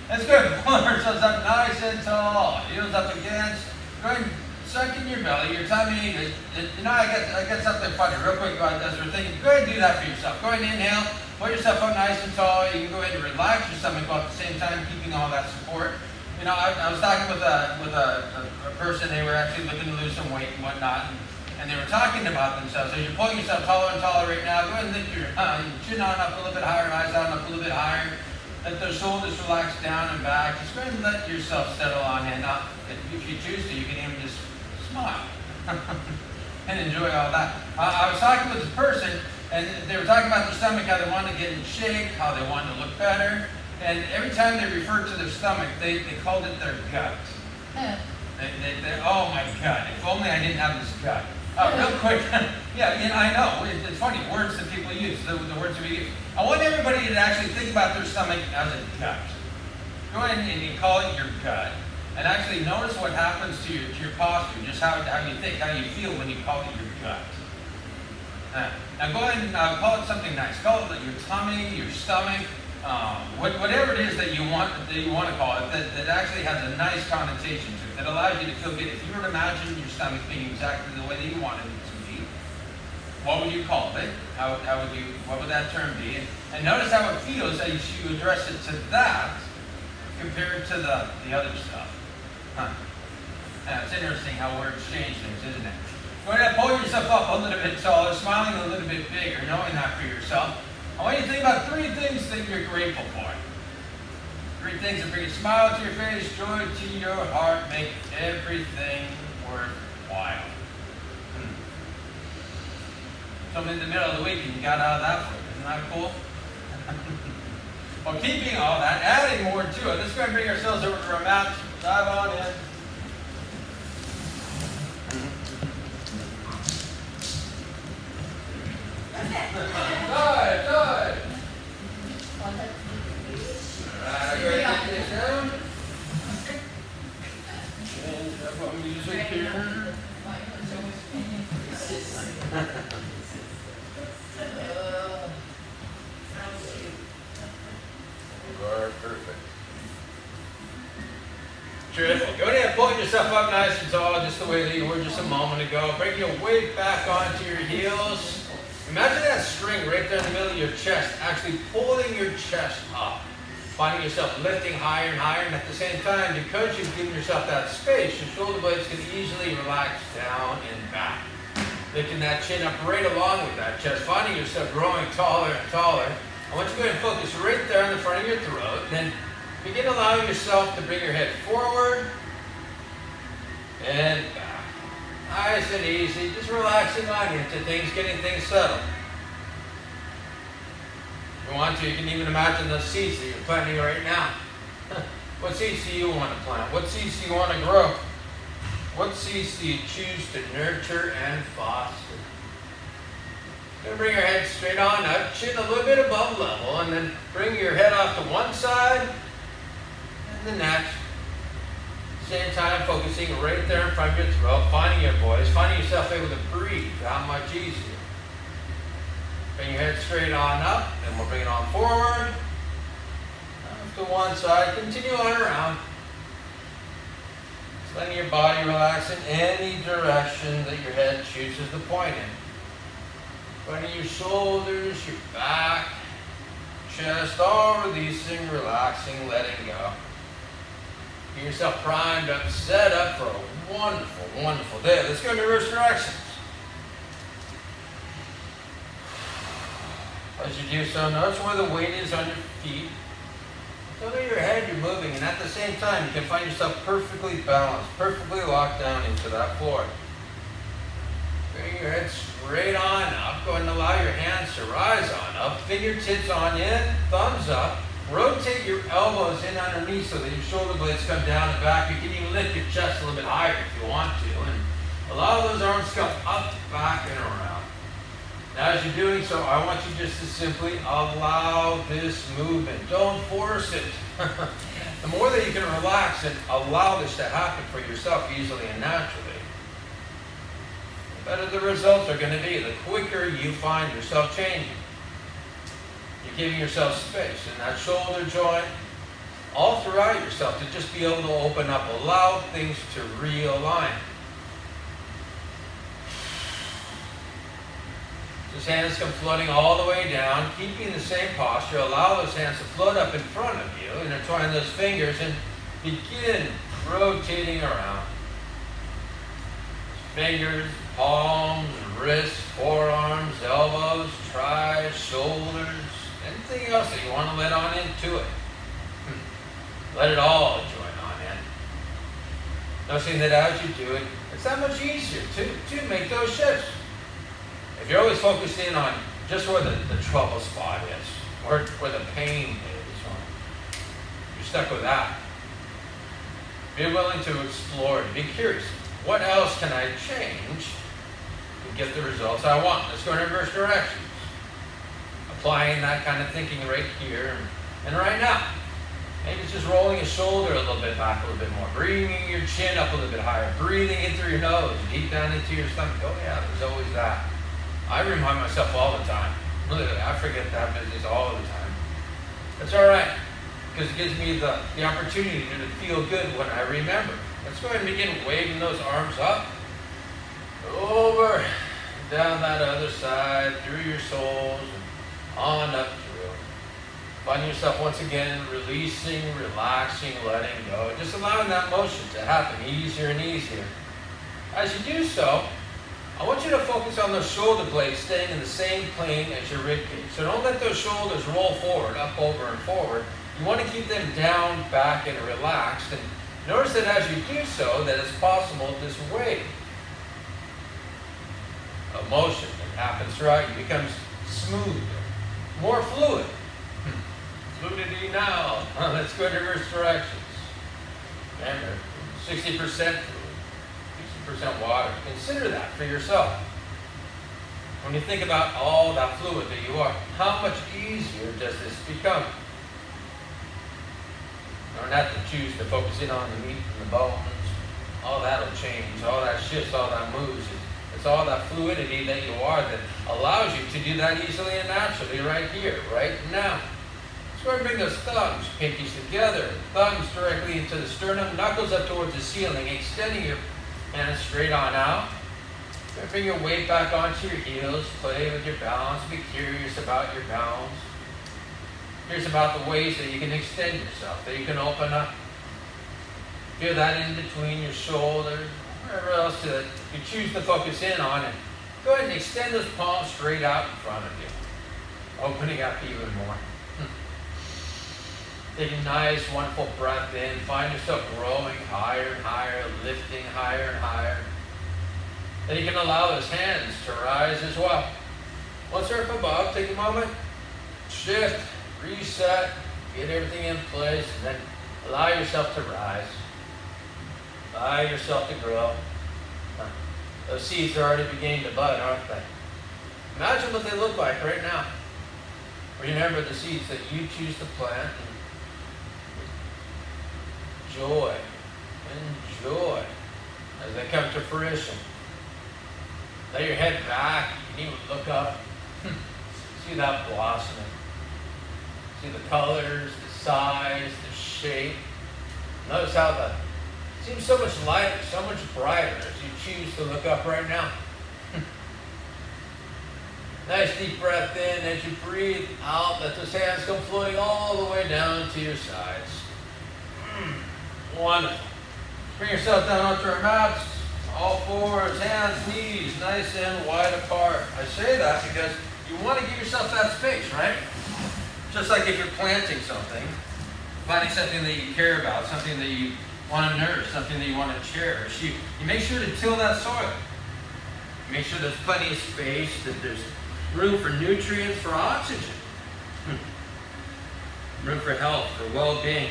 Let's go ahead and pull ourselves up nice and tall. Heels up against. Go ahead and suck in your belly, your tummy. You know, I got something funny real quick as we're thinking. Go ahead and do that for yourself. Go ahead and inhale. Pull yourself up nice and tall. You can go ahead and relax your stomach while at the same time keeping all that support. You know, I was talking with a person. They were actually looking to lose some weight and whatnot. And they were talking about themselves. So you're pulling yourself taller and taller right now. Go ahead and lift your chin on up a little bit higher, eyes on up a little bit higher. Let those shoulders relax down and back. Just go ahead and let yourself settle on in. Now, if you choose to, you can even just smile and enjoy all that. I was talking with this person, and they were talking about their stomach, how they wanted to get in shape, how they wanted to look better. And every time they referred to their stomach, they called it their gut. Oh my gut, if only I didn't have this gut. Real quick, yeah, you know, I know, it's funny, words that people use, the words that we use. I want everybody to actually think about their stomach as a gut. Go ahead and you call it your gut. And actually notice what happens to your posture, just how you think, how you feel when you call it your gut. Now go ahead and call it something nice. Call it like your tummy, your stomach, whatever it is that you want to call it, that actually has a nice connotation to it, that allows you to feel good. If you were to imagine your stomach being exactly the way that you wanted it to be, what would you call it? What would that term be? And notice how it feels as you address it to that compared to the other stuff. It's interesting how words change things, isn't it? Go ahead and pull yourself up a little bit taller, smiling a little bit bigger, knowing that for yourself. I want you to think about 3 things that you're grateful for. 3 things that bring a smile to your face, joy to your heart, make everything worthwhile. Something in the middle of the week and you got out of that for you. Isn't that cool? Well, keeping all that, adding more to it, let's go and bring ourselves over to our mat. Dive on in. Dive. Alright, go ahead and get this down. Change up our music here. Perfect. Terrific. Go ahead and pull yourself up nice and tall, just the way that you were just a moment ago. Bring your weight back onto your heels. Imagine that string right there in the middle of your chest, actually pulling your chest up. Finding yourself lifting higher and higher, and at the same time, because you've given yourself that space, your shoulder blades can easily relax down and back. Lifting that chin up right along with that chest, finding yourself growing taller and taller. I want you to go ahead and focus right there in the front of your throat. Then begin allowing yourself to bring your head forward and back. Nice and easy, just relaxing on into things, getting things settled. If you want to, you can even imagine the seeds that you're planting right now. What seeds do you want to plant? What seeds do you want to grow? What seeds do you choose to nurture and foster? You're going to bring your head straight on up, chin a little bit above level, and then bring your head off to one side and the next. Same time, focusing right there in front of your throat, finding your voice, finding yourself able to breathe how much easier. Bring your head straight on up, and we'll bring it on forward. To one side, continue on around. Just letting your body relax in any direction that your head chooses to point in. Finding your shoulders, your back, chest, all releasing, relaxing, letting go. Get yourself primed up, set up for a wonderful, wonderful day. Let's go in reverse directions. As you do so, notice where the weight is on your feet. So that your head, you're moving, and at the same time, you can find yourself perfectly balanced, perfectly locked down into that floor. Bring your head straight on up. Go ahead and allow your hands to rise on up. Fingertips on in, thumbs up. Rotate your elbows in underneath so that your shoulder blades come down and back. You can even lift your chest a little bit higher if you want to. And allow those arms to come up, back, and around. Now as you're doing so, I want you just to simply allow this movement. Don't force it. The more that you can relax and allow this to happen for yourself easily and naturally, the better the results are going to be. The quicker you find yourself changing. You're giving yourself space in that shoulder joint, all throughout yourself to just be able to open up, allow things to realign. Those hands come floating all the way down, keeping the same posture. Allow those hands to float up in front of you. Intertwine those fingers and begin rotating around. Fingers, palms, wrists, forearms, elbows, tries, shoulders, anything else that you want to let on into it. Let it all join on in. Noticing that as you do it, it's that much easier to make those shifts. If you're always focused in on just where the trouble spot is, or where the pain is, or you're stuck with that, be willing to explore, to be curious. What else can I change to get the results I want? Let's go in reverse directions. Applying that kind of thinking right here and right now. Maybe it's just rolling your shoulder a little bit back a little bit more. Bringing your chin up a little bit higher. Breathing in through your nose, deep down into your stomach. Oh yeah, there's always that. I remind myself all the time. Literally, I forget that business all the time. That's all right, because it gives me the opportunity to feel good when I remember. Let's go ahead and begin waving those arms up, over, down that other side, through your soles, and on up through. Find yourself once again releasing, relaxing, letting go, just allowing that motion to happen easier and easier. As you do so, I want you to focus on those shoulder blades staying in the same plane as your rib cage. So don't let those shoulders roll forward, up, over, and forward. You want to keep them down, back, and relaxed. And notice that as you do so, that it's possible this wave of motion that happens throughout you becomes smoother, more fluid. Fluidity now. Let's go to reverse directions. Remember, 60% fluid. 60% water. Consider that for yourself. When you think about all that fluid that you are, how much easier does this become? You don't have to choose to focus in on the meat and the bones. All that'll change. All that shifts, all that moves. It's all that fluidity that you are that allows you to do that easily and naturally right here, right now. So we're going to bring those thumbs, pinkies together, thumbs directly into the sternum, knuckles up towards the ceiling, extending your hands straight on out. Bring your weight back onto your heels. Play with your balance. Be curious about your balance. Here's about the ways that you can extend yourself, that you can open up. Feel that in between your shoulders, wherever else that you choose to focus in on. And go ahead and extend those palms straight out in front of you, opening up even more. Take a nice, wonderful breath in. Find yourself growing higher and higher, lifting higher and higher. Then you can allow those hands to rise as well. Once they're up above, take a moment, shift, reset, get everything in place, and then allow yourself to rise. Allow yourself to grow. Those seeds are already beginning to bud, aren't they? Imagine what they look like right now. Remember the seeds that you choose to plant. Joy and joy as they come to fruition. Lay your head back. You can even look up. See that blossoming. See the colors, the size, the shape. Notice how it seems so much lighter, so much brighter as you choose to look up right now. Nice deep breath in. As you breathe out, let those hands come floating all the way down to your sides. Wonderful. Bring yourself down onto our mats. All fours, hands, knees, nice and wide apart. I say that because you want to give yourself that space, right? Just like if you're planting something, finding something that you care about, something that you want to nourish, something that you want to cherish, you make sure to till that soil. Make sure there's plenty of space, that there's room for nutrients, for oxygen. Room for health, for well-being.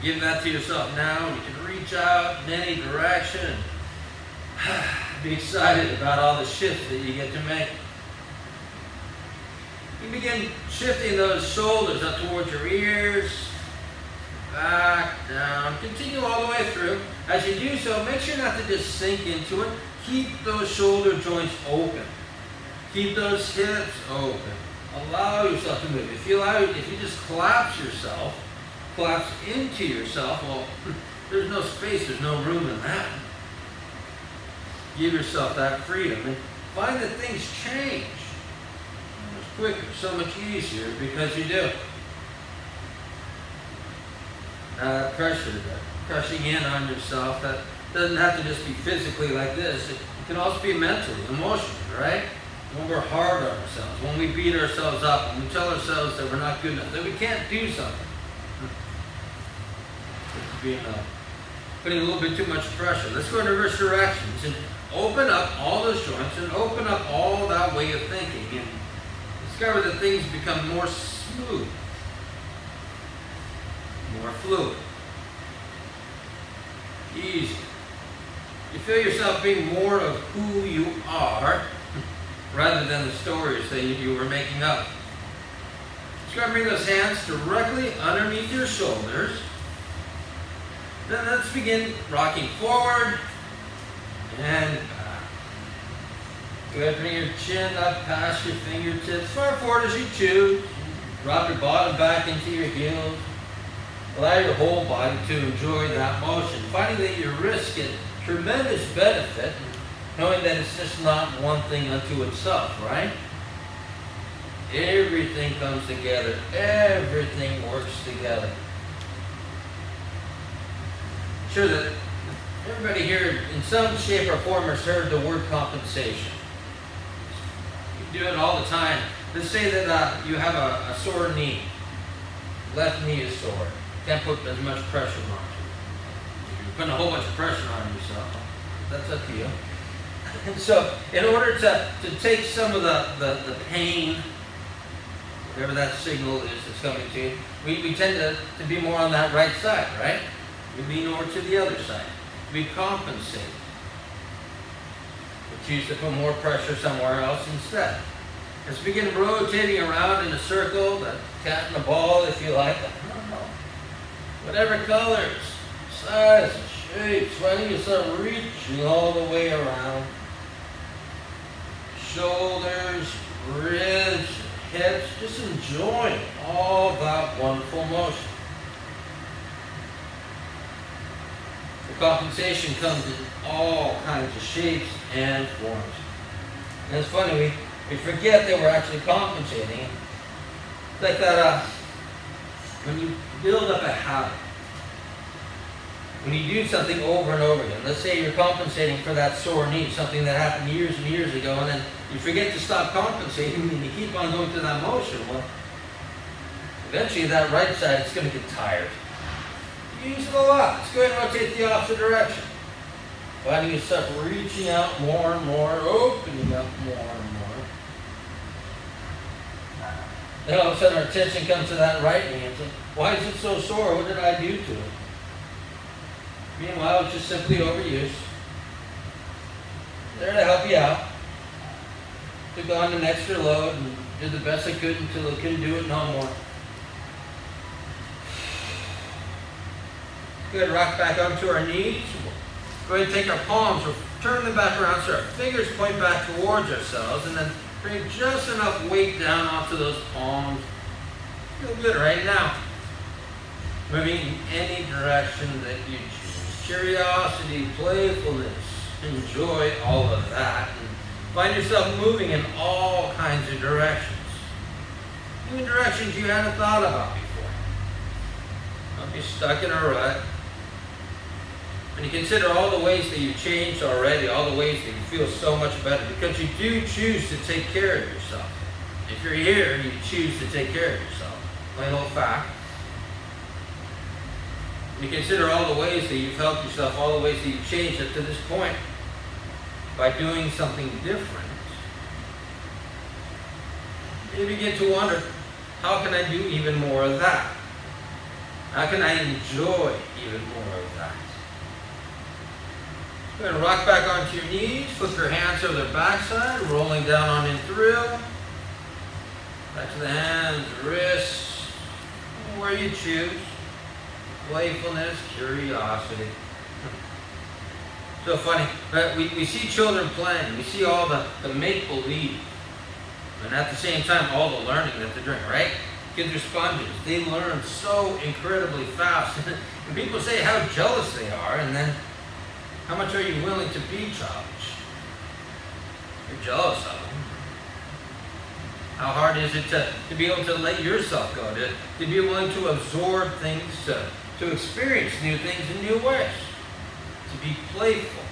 Give that to yourself now. You can reach out in any direction. Be excited about all the shifts that you get to make. You begin shifting those shoulders up towards your ears, back, down. Continue all the way through. As you do so, make sure not to just sink into it. Keep those shoulder joints open. Keep those hips open. Allow yourself to move. If you just collapse yourself, collapse into yourself, well, there's no space, there's no room in that. Give yourself that freedom and find that things change. Much quicker, so much easier because you do. That pressure, that crushing in on yourself, that doesn't have to just be physically like this. It can also be mentally, emotionally, right? When we're hard on ourselves, when we beat ourselves up, when we tell ourselves that we're not good enough, that we can't do something. It's being putting a little bit too much pressure. Let's go in reverse directions and open up all those joints and open up all that way of thinking and discover that things become more smooth, more fluid, easy. You feel yourself being more of who you are rather than the stories that you were making up. Just going to bring those hands directly underneath your shoulders. Then let's begin rocking forward and back. Go ahead and bring your chin up past your fingertips, far forward as you choose. Drop your bottom back into your heels. Allow your whole body to enjoy that motion, finding that your wrists get tremendous benefit, knowing that it's just not one thing unto itself, right? Everything comes together. Everything works together. Sure that everybody here in some shape or form has heard the word compensation. You do it all the time. Let's say that you have a sore knee. Left knee is sore. Can't put as much pressure on it. You're putting a whole bunch of pressure on yourself. That's up to you. And so, in order to take some of the pain, whatever that signal is that's coming to you, we tend to be more on that right side, right? We lean over to the other side. We compensate. We choose to put more pressure somewhere else instead. Let's begin rotating around in a circle, the cat and the ball, if you like. Whatever colors, size, shapes, finding yourself reaching all the way around. Shoulders, ribs, hips, just enjoying all that wonderful motion. The compensation comes in all kinds of shapes and forms. And it's funny, we forget that we're actually compensating. It's like that, when you build up a habit, when you do something over and over again, let's say you're compensating for that sore knee, something that happened years and years ago, and then you forget to stop compensating and you keep on going through that motion, well, eventually that right side is going to get tired. You use it a lot. Let's go ahead and rotate the opposite direction. Finding yourself reaching out more and more, opening up more and more. Then all of a sudden our attention comes to that right knee and says, why is it so sore? What did I do to it? Meanwhile, it's just simply overuse. There to help you out. Took on an extra load and did the best I could until I couldn't do it no more. Go ahead and rock back onto our knees. Go ahead and take our palms, we'll turn them back around so our fingers point back towards ourselves, and then bring just enough weight down onto those palms. Feel good right now. Moving in any direction that you choose. Curiosity, playfulness, enjoy all of that. And find yourself moving in all kinds of directions. Even directions you hadn't thought about before. Don't be stuck in a rut. And you consider all the ways that you've changed already, all the ways that you feel so much better, because you do choose to take care of yourself. If you're here, you choose to take care of yourself. Plain old fact. You consider all the ways that you've helped yourself, all the ways that you've changed up to this point by doing something different. You begin to wonder, how can I do even more of that? How can I enjoy even more of that? Go ahead and rock back onto your knees, flip your hands over the backside, rolling down on in through. Back to the hands, wrists, where you choose. Playfulness, curiosity. So funny, but we see children playing, we see all the make-believe, and at the same time, all the learning that they're doing, right? Kids are sponges. They learn so incredibly fast. And people say how jealous they are, and then how much are you willing to be childish? You're jealous of them. How hard is it to be able to let yourself go, to be willing to absorb things, to experience new things in new ways, to be playful.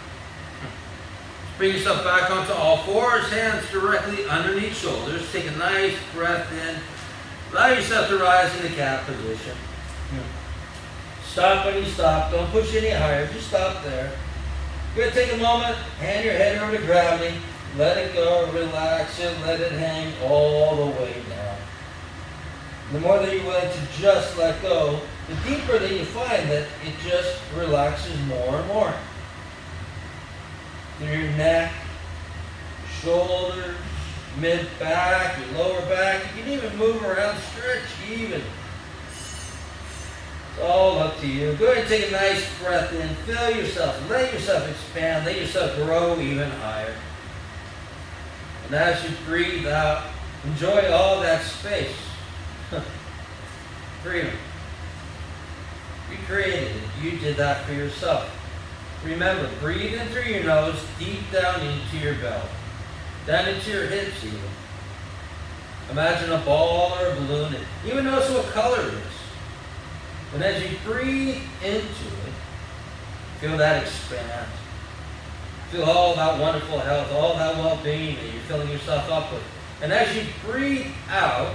Bring yourself back onto all fours, hands directly underneath shoulders. Take a nice breath in. Allow yourself to rise in the cat position. Stop when you stop. Don't push any higher. Just stop there. Good. Take a moment. Hand your head over to gravity. Let it go. Relax it. Let it hang all the way down. The more that you're willing to just let go, the deeper that you find that it just relaxes more and more. Through your neck, shoulders, mid-back, your lower back. You can even move around, stretch even. It's all up to you. Go ahead and take a nice breath in. Feel yourself. Let yourself expand. Let yourself grow even higher. And as you breathe out, enjoy all that space. Freedom. You created it. You did that for yourself. Remember, breathe in through your nose, deep down into your belly. Down into your hips even. Imagine a ball or a balloon. And even notice what color it is. And as you breathe into it, feel that expand. Feel all that wonderful health, all that well-being that you're filling yourself up with. And as you breathe out,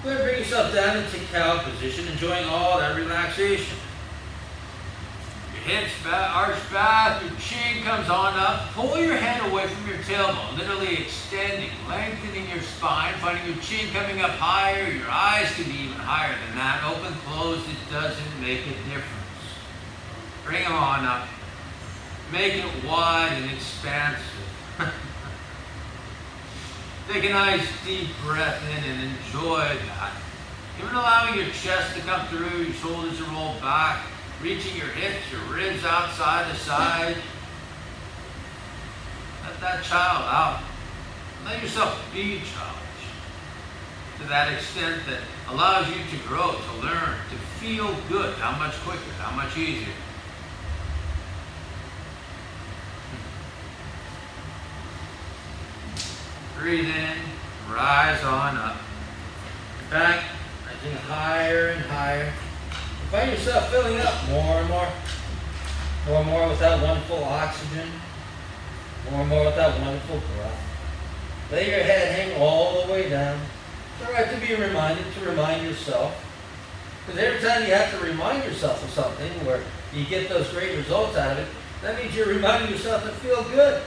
go ahead and bring yourself down into cow position, enjoying all that relaxation. Your hips back, arch back, your chin comes on up. Pull your head away from your tailbone, literally extending, lengthening your spine, finding your chin coming up higher. Your eyes can be even higher than that. Open, closed, it doesn't make a difference. Bring them on up. Make it wide and expansive. Take a nice deep breath in and enjoy that. Even allowing your chest to come through, your shoulders to roll back, reaching your hips, your ribs out side to side. Let that child out. Let yourself be childish to that extent that allows you to grow, to learn, to feel good. How much quicker, how much easier. Breathe in, rise on up. Back, rising higher and higher. Find yourself filling up more and more. More and more with that wonderful oxygen. More and more with that wonderful breath. Let your head hang all the way down. It's all right to be reminded, to remind yourself. Because every time you have to remind yourself of something where you get those great results out of it, that means you're reminding yourself to feel good.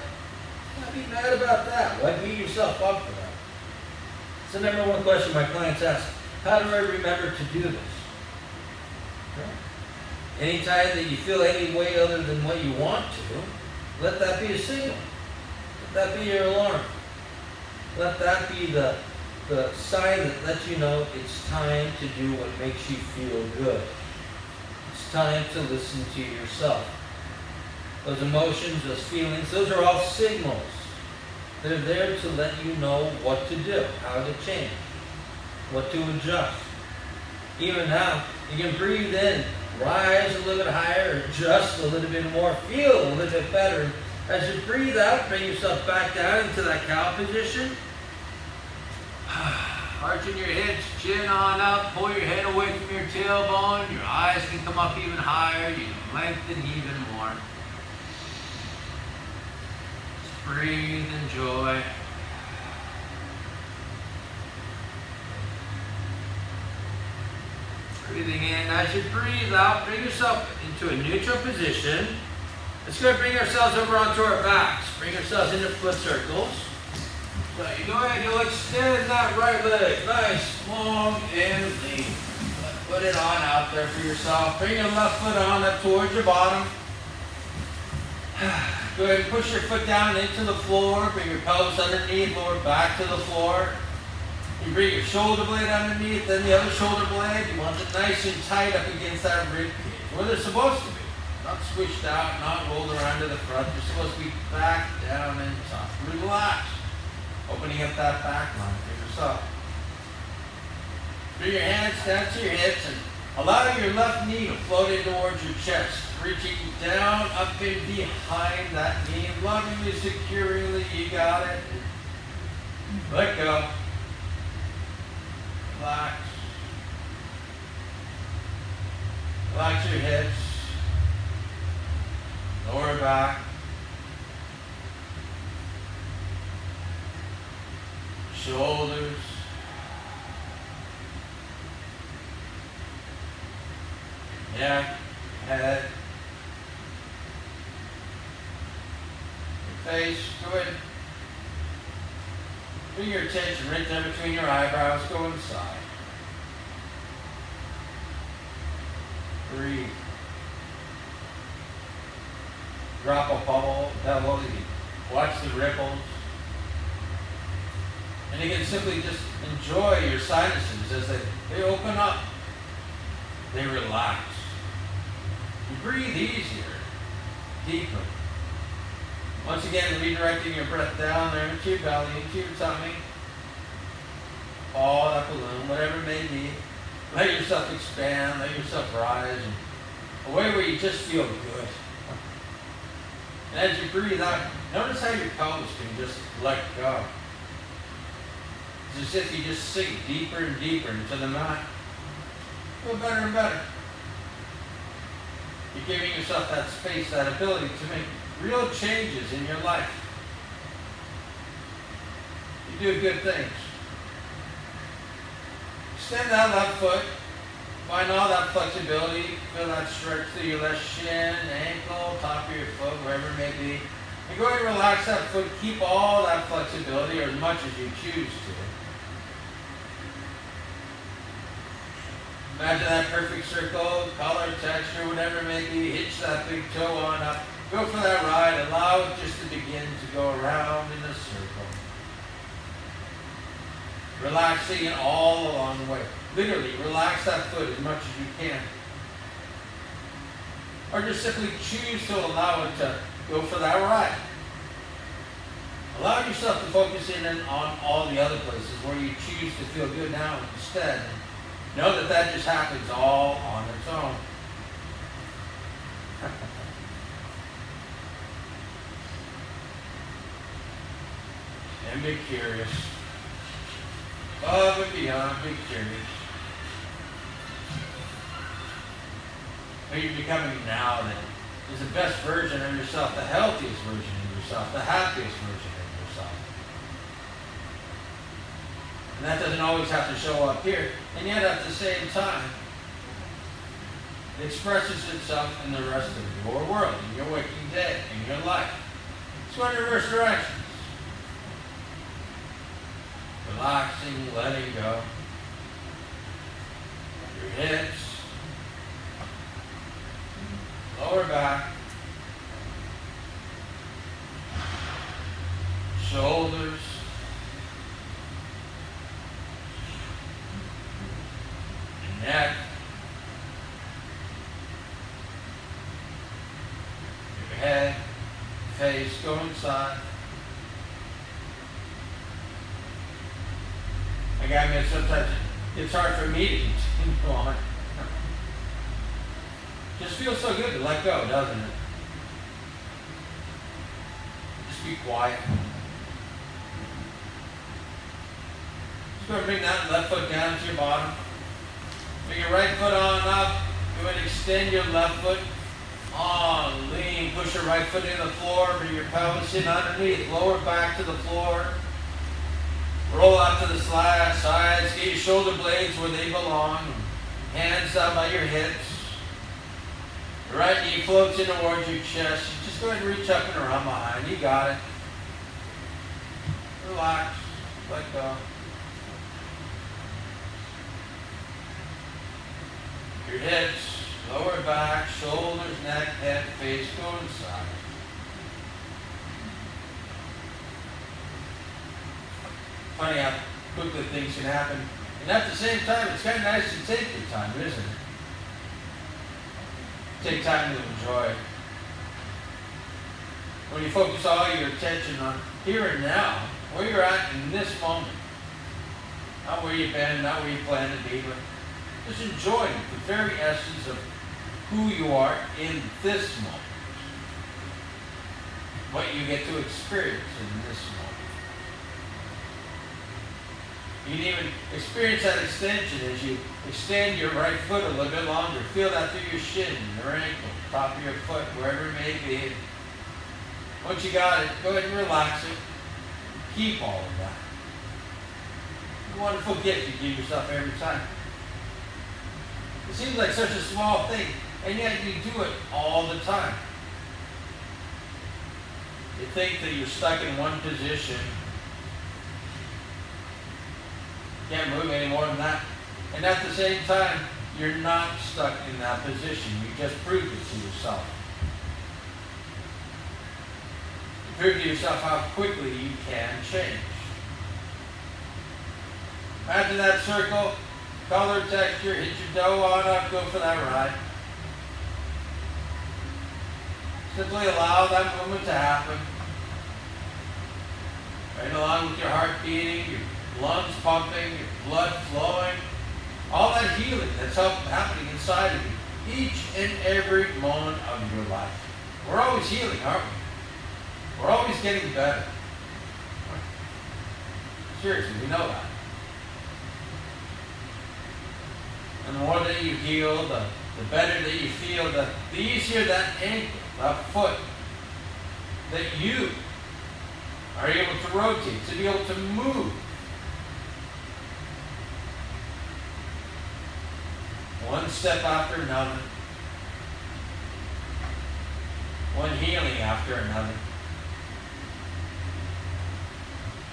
Don't be mad about that. Why beat yourself up for that? It's the number one question my clients ask. How do I remember to do this? Okay. Anytime that you feel any way other than what you want to, let that be a signal. Let that be your alarm. Let that be the sign that lets you know it's time to do what makes you feel good. It's time to listen to yourself. Those emotions, those feelings, those are all signals. They're there to let you know what to do, how to change, what to adjust. Even now, you can breathe in, rise a little bit higher, adjust a little bit more, feel a little bit better. As you breathe out, bring yourself back down into that cow position. Arching your hips, chin on up, pull your head away from your tailbone. Your eyes can come up even higher. You can lengthen even more. Breathe, enjoy. Breathing in. As you breathe out, bring yourself into a neutral position. Let's go bring ourselves over onto our backs. Bring ourselves into foot circles. So you go ahead, you'll extend that right leg. Nice, long, and lean. Put it on out there for yourself. Bring your left foot on up towards your bottom. Go ahead and push your foot down into the floor. Bring your pelvis underneath, lower back to the floor. You bring your shoulder blade underneath, then the other shoulder blade. You want it nice and tight up against that rib cage, where they're supposed to be. Not squished out, not rolled around to the front. They're supposed to be back, down, and top. Relax. Opening up that back line for yourself. Bring your hands down to your hips and allow your left knee to float in towards your chest. Reaching down, up and behind that knee. Lovingly, securely, you got it. Let go. Relax. Relax your hips. Lower back. Shoulders. Neck, head. Your face. Go ahead. Bring your attention right there between your eyebrows. Go inside. Breathe. Drop a pebble. Watch the ripples. And you can simply just enjoy your sinuses as they open up. They relax. You breathe easier, deeper. Once again, redirecting your breath down there into your belly, into your tummy. All that balloon, whatever it may be. Let yourself expand, let yourself rise. And a way where you just feel good. And as you breathe out, notice how your pelvis can just let go. It's as if you just sink deeper and deeper into the mat. Feel better and better. You're giving yourself that space, that ability to make real changes in your life. You do good things. Extend that left foot. Find all that flexibility. Feel that stretch through your left shin, ankle, top of your foot, wherever it may be. And go ahead and relax that foot. Keep all that flexibility, or as much as you choose to. Imagine that perfect circle, color, texture, whatever it may be. Hitch that big toe on up. Go for that ride. Allow it just to begin to go around in a circle. Relaxing it all along the way. Literally, relax that foot as much as you can. Or just simply choose to allow it to go for that ride. Allow yourself to focus in on all the other places where you choose to feel good now instead. Know that that just happens all on its own. And be curious. Above and beyond, be curious. Who you're becoming now that is the best version of yourself, the healthiest version of yourself, the happiest version of yourself. And that doesn't always have to show up here. And yet at the same time, it expresses itself in the rest of your world, in your waking day, in your life. It's going in reverse directions. Relaxing, letting go. Your hips, lower back, shoulders, neck, your head, face, go inside. I mean, sometimes it's hard for me to continue on. Just feels so good to let go, doesn't it? Just be quiet. Just go and bring that left foot down to your bottom. Bring your right foot on up. Go ahead and extend your left foot on. Lean. Push your right foot into the floor. Bring your pelvis in underneath. Lower back to the floor. Roll out to the sides. Get your shoulder blades where they belong. Hands down by your hips. The right knee floats in towards your chest. Just go ahead and reach up and around behind. You got it. Relax. Let go. Your hips, lower back, shoulders, neck, head, face, go inside. Funny how quickly things can happen. And at the same time, it's kind of nice to take your time, isn't it? Take time to enjoy it. When you focus all your attention on here and now, where you're at in this moment, Not where you've been, not where you plan to be, but just enjoying the very essence of who you are in this moment. What you get to experience in this moment. You can even experience that extension as you extend your right foot a little bit longer. Feel that through your shin, your ankle, top of your foot, wherever it may be. Once you got it, go ahead and relax it. Keep all of that. A wonderful gift you give yourself every time. It seems like such a small thing, and yet you do it all the time. You think that you're stuck in one position, can't move any more than that, and at the same time, you're not stuck in that position. You just proved it to yourself. You proved to yourself how quickly you can change. Imagine that circle, color, texture, hit your dough on up, go for that ride. Simply allow that movement to happen. Right along with your heart beating, your lungs pumping, your blood flowing, all that healing that's happening inside of you, each and every moment of your life. We're always healing, aren't we? We're always getting better. Seriously, we know that. And the more that you heal, the better that you feel, the easier that ankle, that foot, that you are able to rotate, to be able to move. One step after another. One healing after another.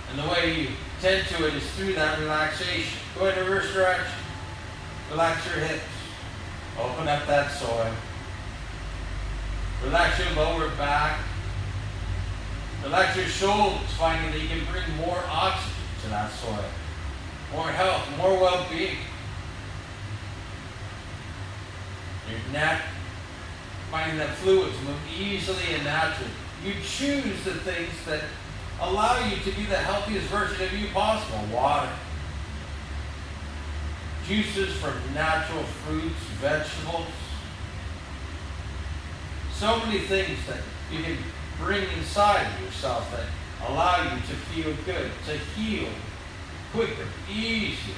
And the way you tend to it is through that relaxation. Go in reverse direction. Relax your hips. Open up that soil. Relax your lower back. Relax your shoulders, finding that you can bring more oxygen to that soil. More health, more well-being. Your neck, finding that fluids move easily and naturally. You choose the things that allow you to be the healthiest version of you possible. Water. Juices from natural fruits, vegetables. So many things that you can bring inside of yourself that allow you to feel good, to heal quicker, easier,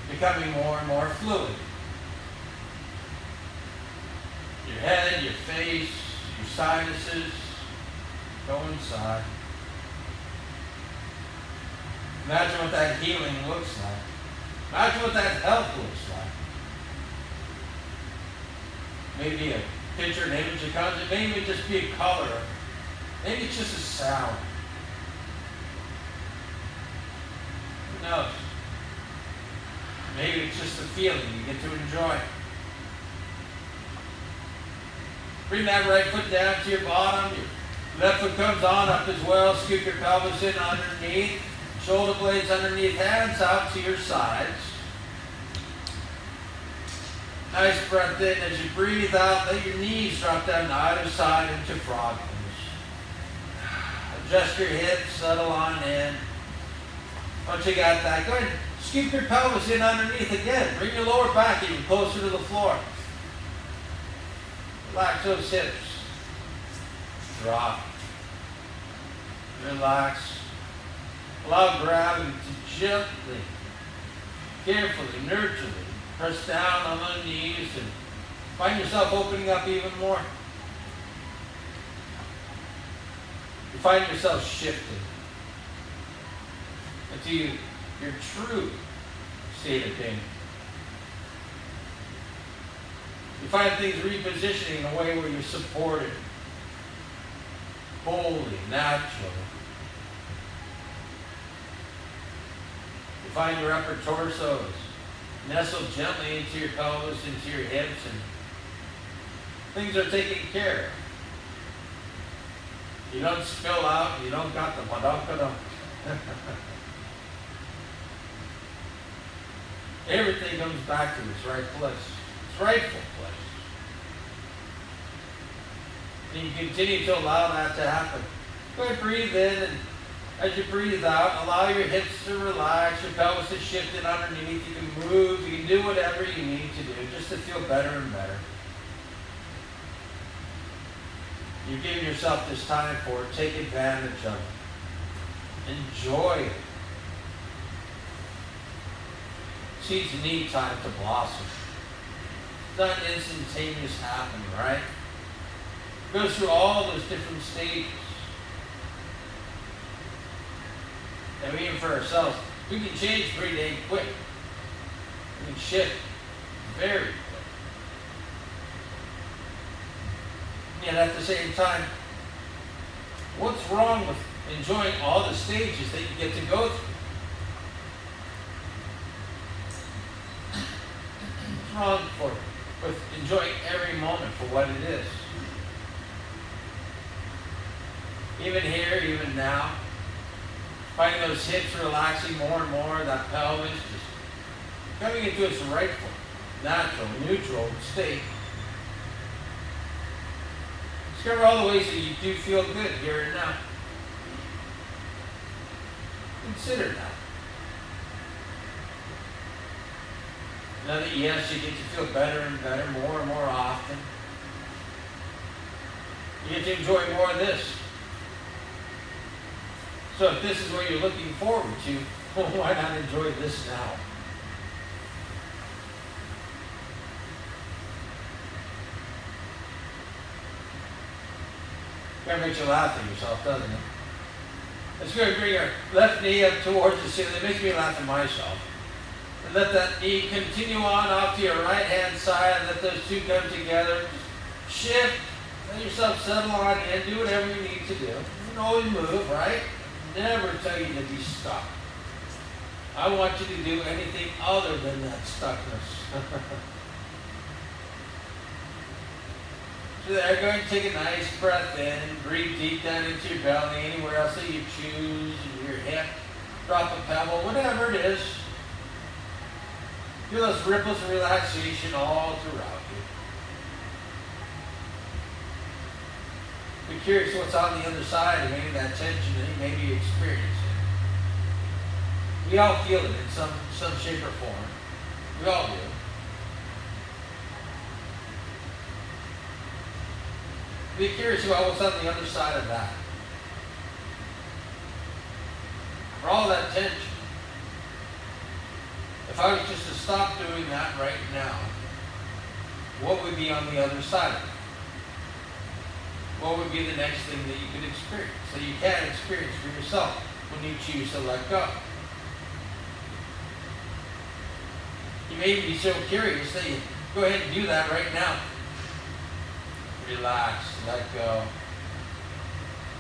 becoming more and more fluid. Your head, your face, your sinuses, go inside. Imagine what that healing looks like. Imagine what that health looks like. Maybe a picture, an image of concept, maybe it just be a color, maybe it's just a sound. Who knows? Maybe it's just a feeling you get to enjoy. Bring that right foot down to your bottom, your left foot comes on up as well, scoop your pelvis in underneath, shoulder blades underneath, hands out to your sides. Nice breath in. As you breathe out, let your knees drop down to either side into frog pose. Adjust your hips, settle on in. Once you got that, go ahead and scoop your pelvis in underneath again. Bring your lower back even closer to the floor. Relax those hips. Drop. Relax. Allow gravity to gently, carefully, nurturely press down on the knees and find yourself opening up even more. You find yourself shifting into your true state of being. You find things repositioning in a way where you're supported, wholly, naturally. You find your upper torsos nestled gently into your pelvis, into your hips, and things are taken care of. You don't spill out, you don't got the badonka. Everything comes back to its right place, its rightful place. And you continue to allow that to happen. Go ahead, breathe in and As you breathe out, allow your hips to relax, your pelvis to shift in underneath. You can move, you can do whatever you need to do just to feel better and better. You're giving yourself this time for it. Take advantage of it. Enjoy it. Seeds need time to blossom. It's not instantaneous happening, right? It goes through all those different stages. And even for ourselves, we can change pretty dang quick. We can shift very quick. Yet at the same time, what's wrong with enjoying all the stages that you get to go through? What's wrong with enjoying every moment for what it is? Even here, even now, finding those hips relaxing more and more, that pelvis just coming into its rightful, natural, neutral state. Discover all the ways that you do feel good here and now. Consider that. Know that yes, you get to feel better and better more and more often. You get to enjoy more of this. So if this is what you're looking forward to, well, why not enjoy this now? Kind of makes you laugh at yourself, doesn't it? Let's go bring our left knee up towards the ceiling. It makes me laugh at myself. And let that knee continue on off to your right hand side. Let those two come together. Just shift. Let yourself settle on in. Do whatever you need to do. You can always move, right? Never tell you to be stuck. I want you to do anything other than that stuckness. So there, go ahead and take a nice breath in. Breathe deep down into your belly. Anywhere else that you choose. Your hip. Drop a pebble. Whatever it is. Feel those ripples of relaxation all throughout you. Be curious what's on the other side of any of that tension that you may be experiencing. We all feel it in some shape or form. We all do. Be curious about what's on the other side of that. For all that tension, if I was just to stop doing that right now, what would be on the other side of it? What would be the next thing that you could experience, that you can experience for yourself when you choose to let go? You may be so curious that you go ahead and do that right now. Relax, let go.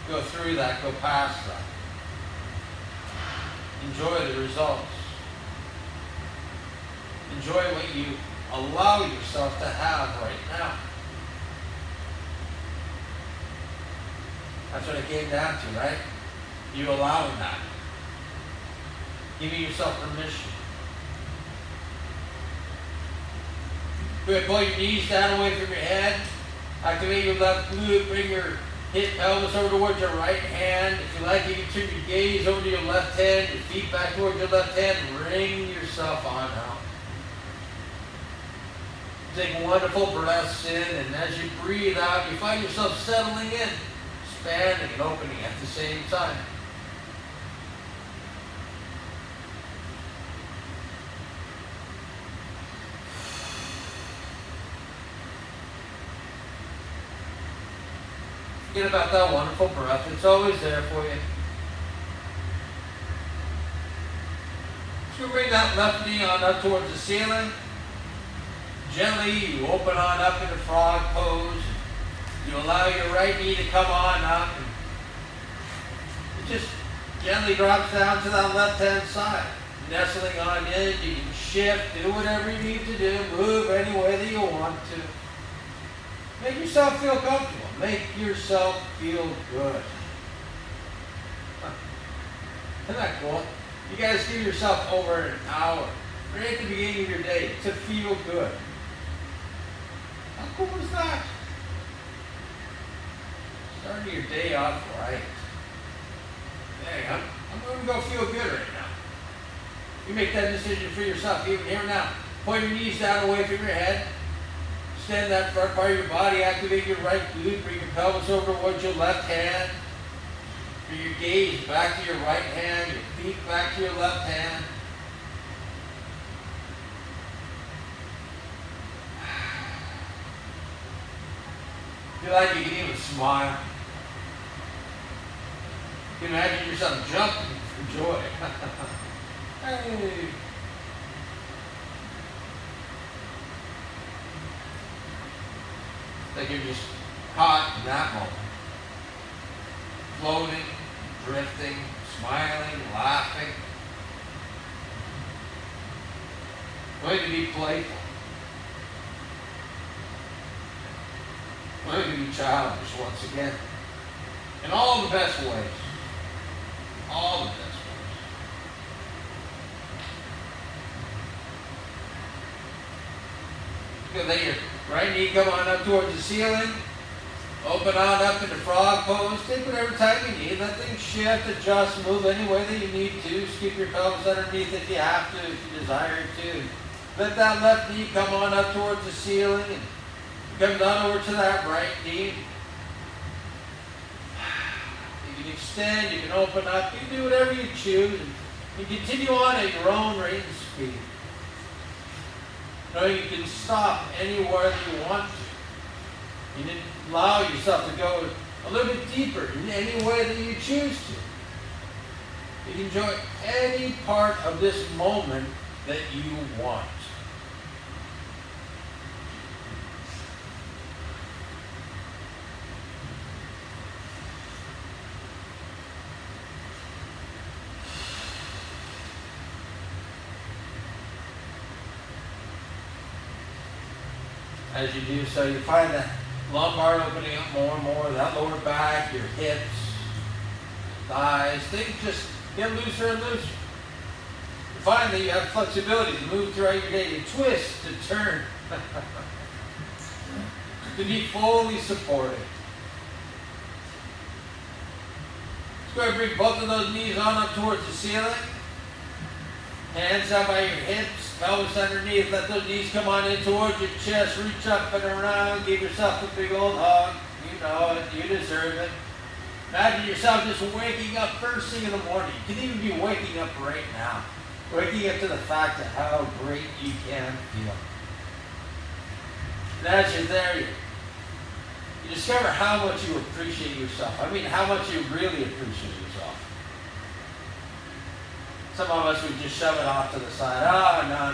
Go through that, go past that. Enjoy the results. Enjoy what you allow yourself to have right now. That's what it came down to, right? You allowing that. Giving yourself permission. Go ahead, pull your knees down away from your head. Activate your left glute. Bring your hip pelvis over towards your right hand. If you like, you can turn your gaze over to your left hand. Your feet back towards your left hand. Bring yourself on out. Take wonderful breaths in, and as you breathe out, you find yourself settling in, expanding and opening at the same time. Forget about that wonderful breath. It's always there for you. So bring that left knee on up towards the ceiling. Gently, you open on up into frog pose. You allow your right knee to come on up. And it just gently drops down to that left-hand side. Nestling on in, you can shift, do whatever you need to do, move any way that you want to. Make yourself feel comfortable. Make yourself feel good. Isn't that cool? You guys give yourself over an hour, right at the beginning of your day, to feel good. How cool is that? Starting your day off right. There okay, I'm going to go feel good right now. You make that decision for yourself, even here now. Point your knees down away from your head. Extend that front part of your body. Activate your right glute. Bring your pelvis over towards your left hand. Bring your gaze back to your right hand. Your feet back to your left hand. If you like, you can even smile. You can imagine yourself jumping for joy. Hey. Like you're just caught in that moment. Floating, drifting, smiling, laughing. Going to be playful. Going to be childish once again. In all the best ways. All the best ways. Good, let your right knee come on up towards the ceiling. Open on up into frog pose. Take whatever time you need. Let things shift, adjust, move any way that you need to. Just keep your pelvis underneath if you have to, if you desire to. Let that left knee come on up towards the ceiling. And come down over to that right knee. You can extend, you can open up, you can do whatever you choose. And continue on at your own rate and speed. No, you can stop anywhere that you want to. You can allow yourself to go a little bit deeper in any way that you choose to. You can enjoy any part of this moment that you want. As you do so, you find that lumbar opening up more and more, that lower back, your hips, thighs, things just get looser and looser. You find that you have flexibility to move throughout your day, to twist, to turn, to be fully supported. Let's go ahead and bring both of those knees on up towards the ceiling. Hands out by your hips, pelvis underneath. Let those knees come on in towards your chest. Reach up and around. Give yourself a big old hug. You know it. You deserve it. Imagine yourself just waking up first thing in the morning. You can even be waking up right now. Waking up to the fact of how great you can feel. And as you're there, you discover how much you appreciate yourself. I mean, how much you really appreciate yourself. Some of us would just shove it off to the side. Oh, no.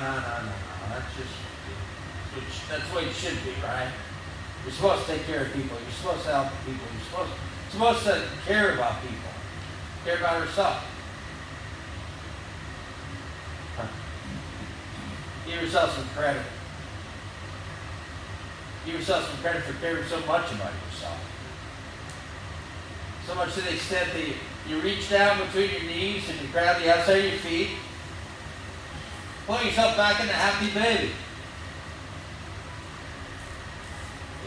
That's the way it should be, right? You're supposed to take care of people. You're supposed to help people. You're supposed to care about people. Care about yourself. Give yourself some credit. Give yourself some credit for caring so much about yourself. So much to the extent that you reach down between your knees and you grab the outside of your feet. Pull yourself back into happy baby.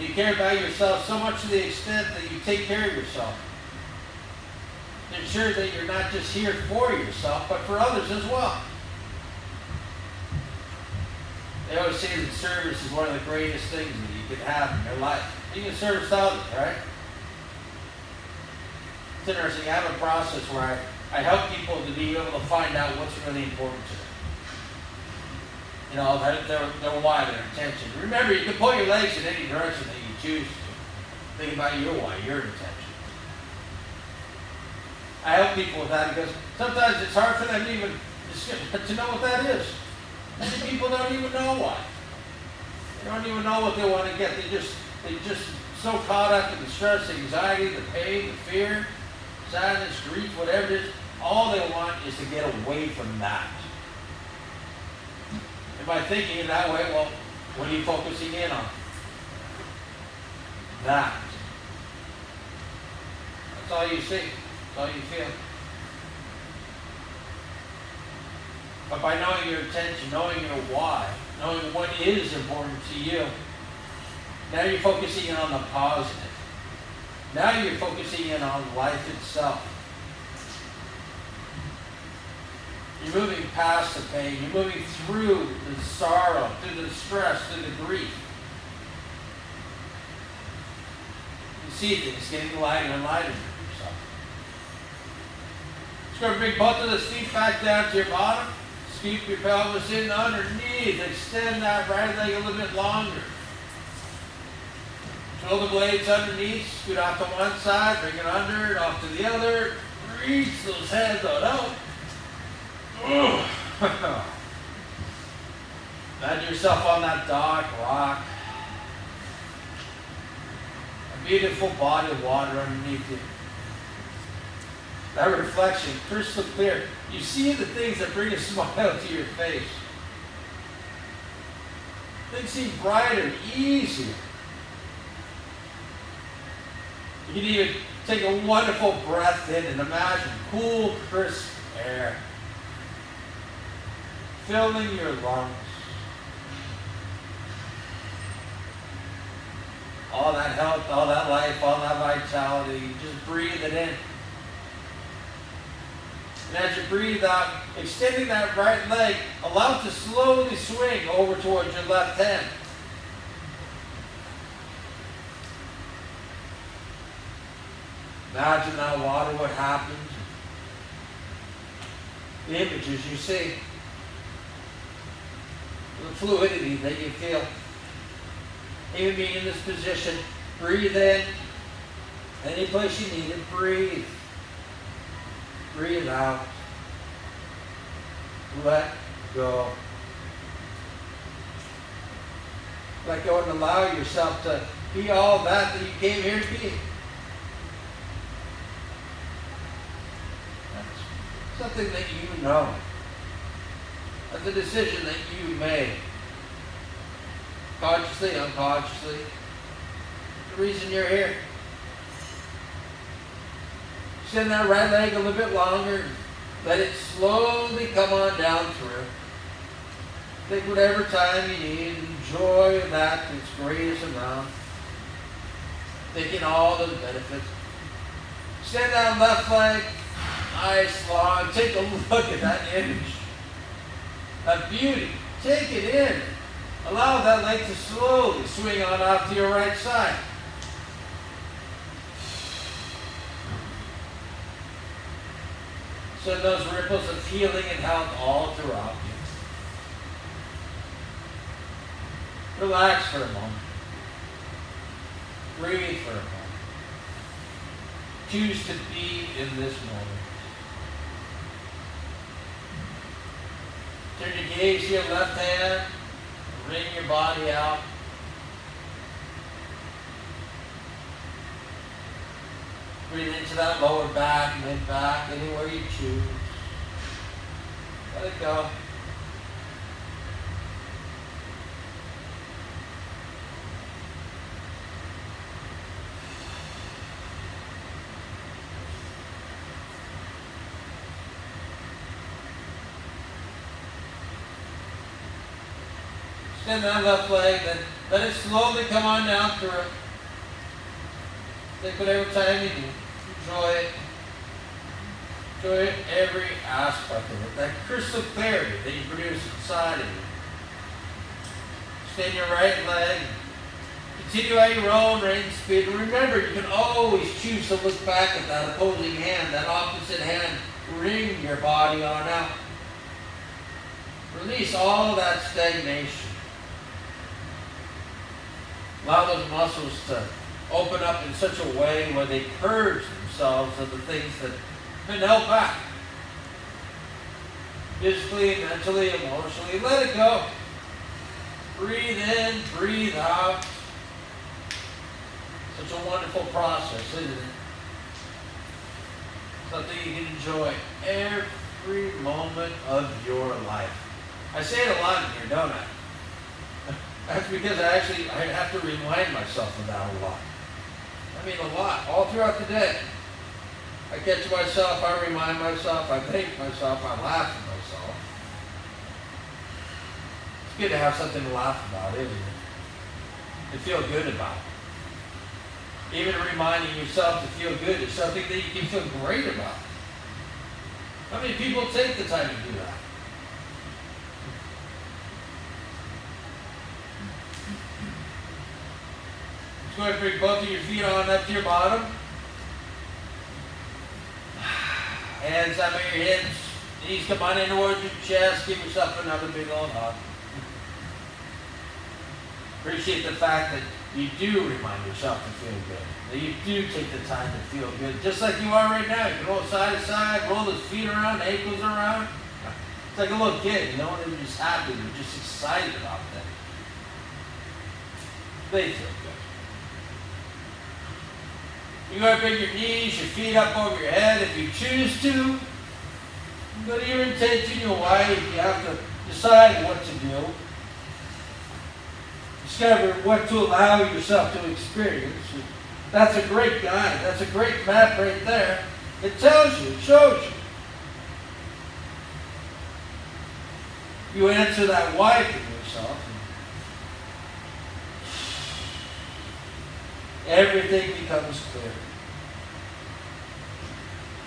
You care about yourself so much to the extent that you take care of yourself. To ensure that you're not just here for yourself, but for others as well. They always say that service is one of the greatest things that you can have in your life. You can service others, right? It's interesting. I have a process where I help people to be able to find out what's really important to them. You know, their why, their intention. Remember, you can pull your legs in any direction that you choose to. Think about your why, your intention. I help people with that because sometimes it's hard for them to know what that is. Many people don't even know why. They don't even know what they want to get. They just so caught up in the stress, the anxiety, the pain, the fear, sadness, grief, whatever it is. All they want is to get away from that. And by thinking in that way, well, what are you focusing in on? That. That's all you see. That's all you feel. But by knowing your intention, knowing your why, knowing what is important to you, now you're focusing in on the positive. Now you're focusing in on life itself. You're moving past the pain. You're moving through the sorrow, through the stress, through the grief. You see things getting lighter and lighter for yourself. Just going to bring both of the feet back down to your bottom. Scoop your pelvis in underneath. Extend that right leg a little bit longer. Shoulder blades underneath. Scoot off to one side. Bring it under, off to the other. Reach those hands on out. Imagine yourself on that dark rock. A beautiful body of water underneath you. That reflection, crystal clear. You see the things that bring a smile to your face. Things seem brighter, easier. You can even take a wonderful breath in and imagine cool, crisp air filling your lungs. All that health, all that life, all that vitality, just breathe it in. And as you breathe out, extending that right leg, allow it to slowly swing over towards your left hand. Imagine that water, what happens. The images you see. The fluidity that you feel. Even being in this position, breathe in. Any place you need it, breathe. Breathe out. Let go. Let go and allow yourself to be all that you came here to be. That's something that you know. That's a decision that you made. Consciously, unconsciously. The reason you're here. Extend that right leg a little bit longer. Let it slowly come on down through. Take whatever time you need. Enjoy that to its greatest amount. Taking all of the benefits. Extend that left leg. Nice, long. Take a look at that image. That beauty. Take it in. Allow that leg to slowly swing on off to your right side. Send those ripples of healing and health all throughout you. Relax for a moment. Breathe for a moment. Choose to be in this moment. Turn your gaze to your left hand. Wring your body out. Breathe into that lower back, mid-back, anywhere you choose. Let it go. Extend that left leg, then let it slowly come on down through it. Take whatever time you need. Enjoy it. Enjoy it, every aspect of it. That crystal clarity that you produce inside of you. Extend your right leg. Continue at your own rate and speed. And remember, you can always choose to look back at that opposing hand, that opposite hand. Wring your body on out. Release all that stagnation. Allow those muscles to open up in such a way where they purge themselves of the things that have been held back. Physically, mentally, emotionally. Let it go. Breathe in, breathe out. Such a wonderful process, isn't it? Something you can enjoy every moment of your life. I say it a lot in here, don't I? That's because I have to remind myself of that a lot. I mean a lot, all throughout the day. I catch myself, I remind myself, I thank myself, I laugh at myself. It's good to have something to laugh about, isn't it? To feel good about. Even reminding yourself to feel good is something that you can feel great about. How many people take the time to do that? Just go ahead and bring both of your feet on up to your bottom. Hands under your hips. Knees come on in towards your chest. Give yourself another big old hug. Appreciate the fact that you do remind yourself to feel good. That you do take the time to feel good. Just like you are right now. You can roll side to side, roll those feet around, ankles around. It's like a little kid, you know, they're just happy, they're just excited about that. They feel good. You go ahead and bring your knees, your feet up over your head if you choose to. Go to your intention, your why. You have to decide what to do. Discover what to allow yourself to experience. That's a great guide. That's a great map right there. It tells you, it shows you. You answer that why for yourself. Everything becomes clear.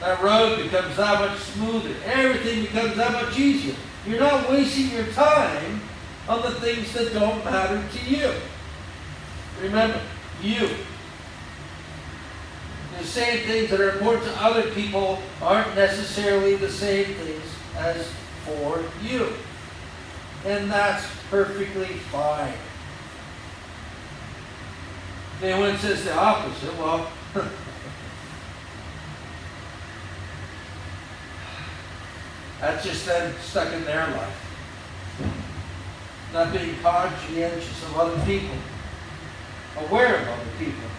That road becomes that much smoother. Everything becomes that much easier. You're not wasting your time on the things that don't matter to you. Remember, you. The same things that are important to other people aren't necessarily the same things as for you. And that's perfectly fine. If anyone says the opposite, well, that's just them stuck in their life. Not being conscientious of other people. Aware of other people.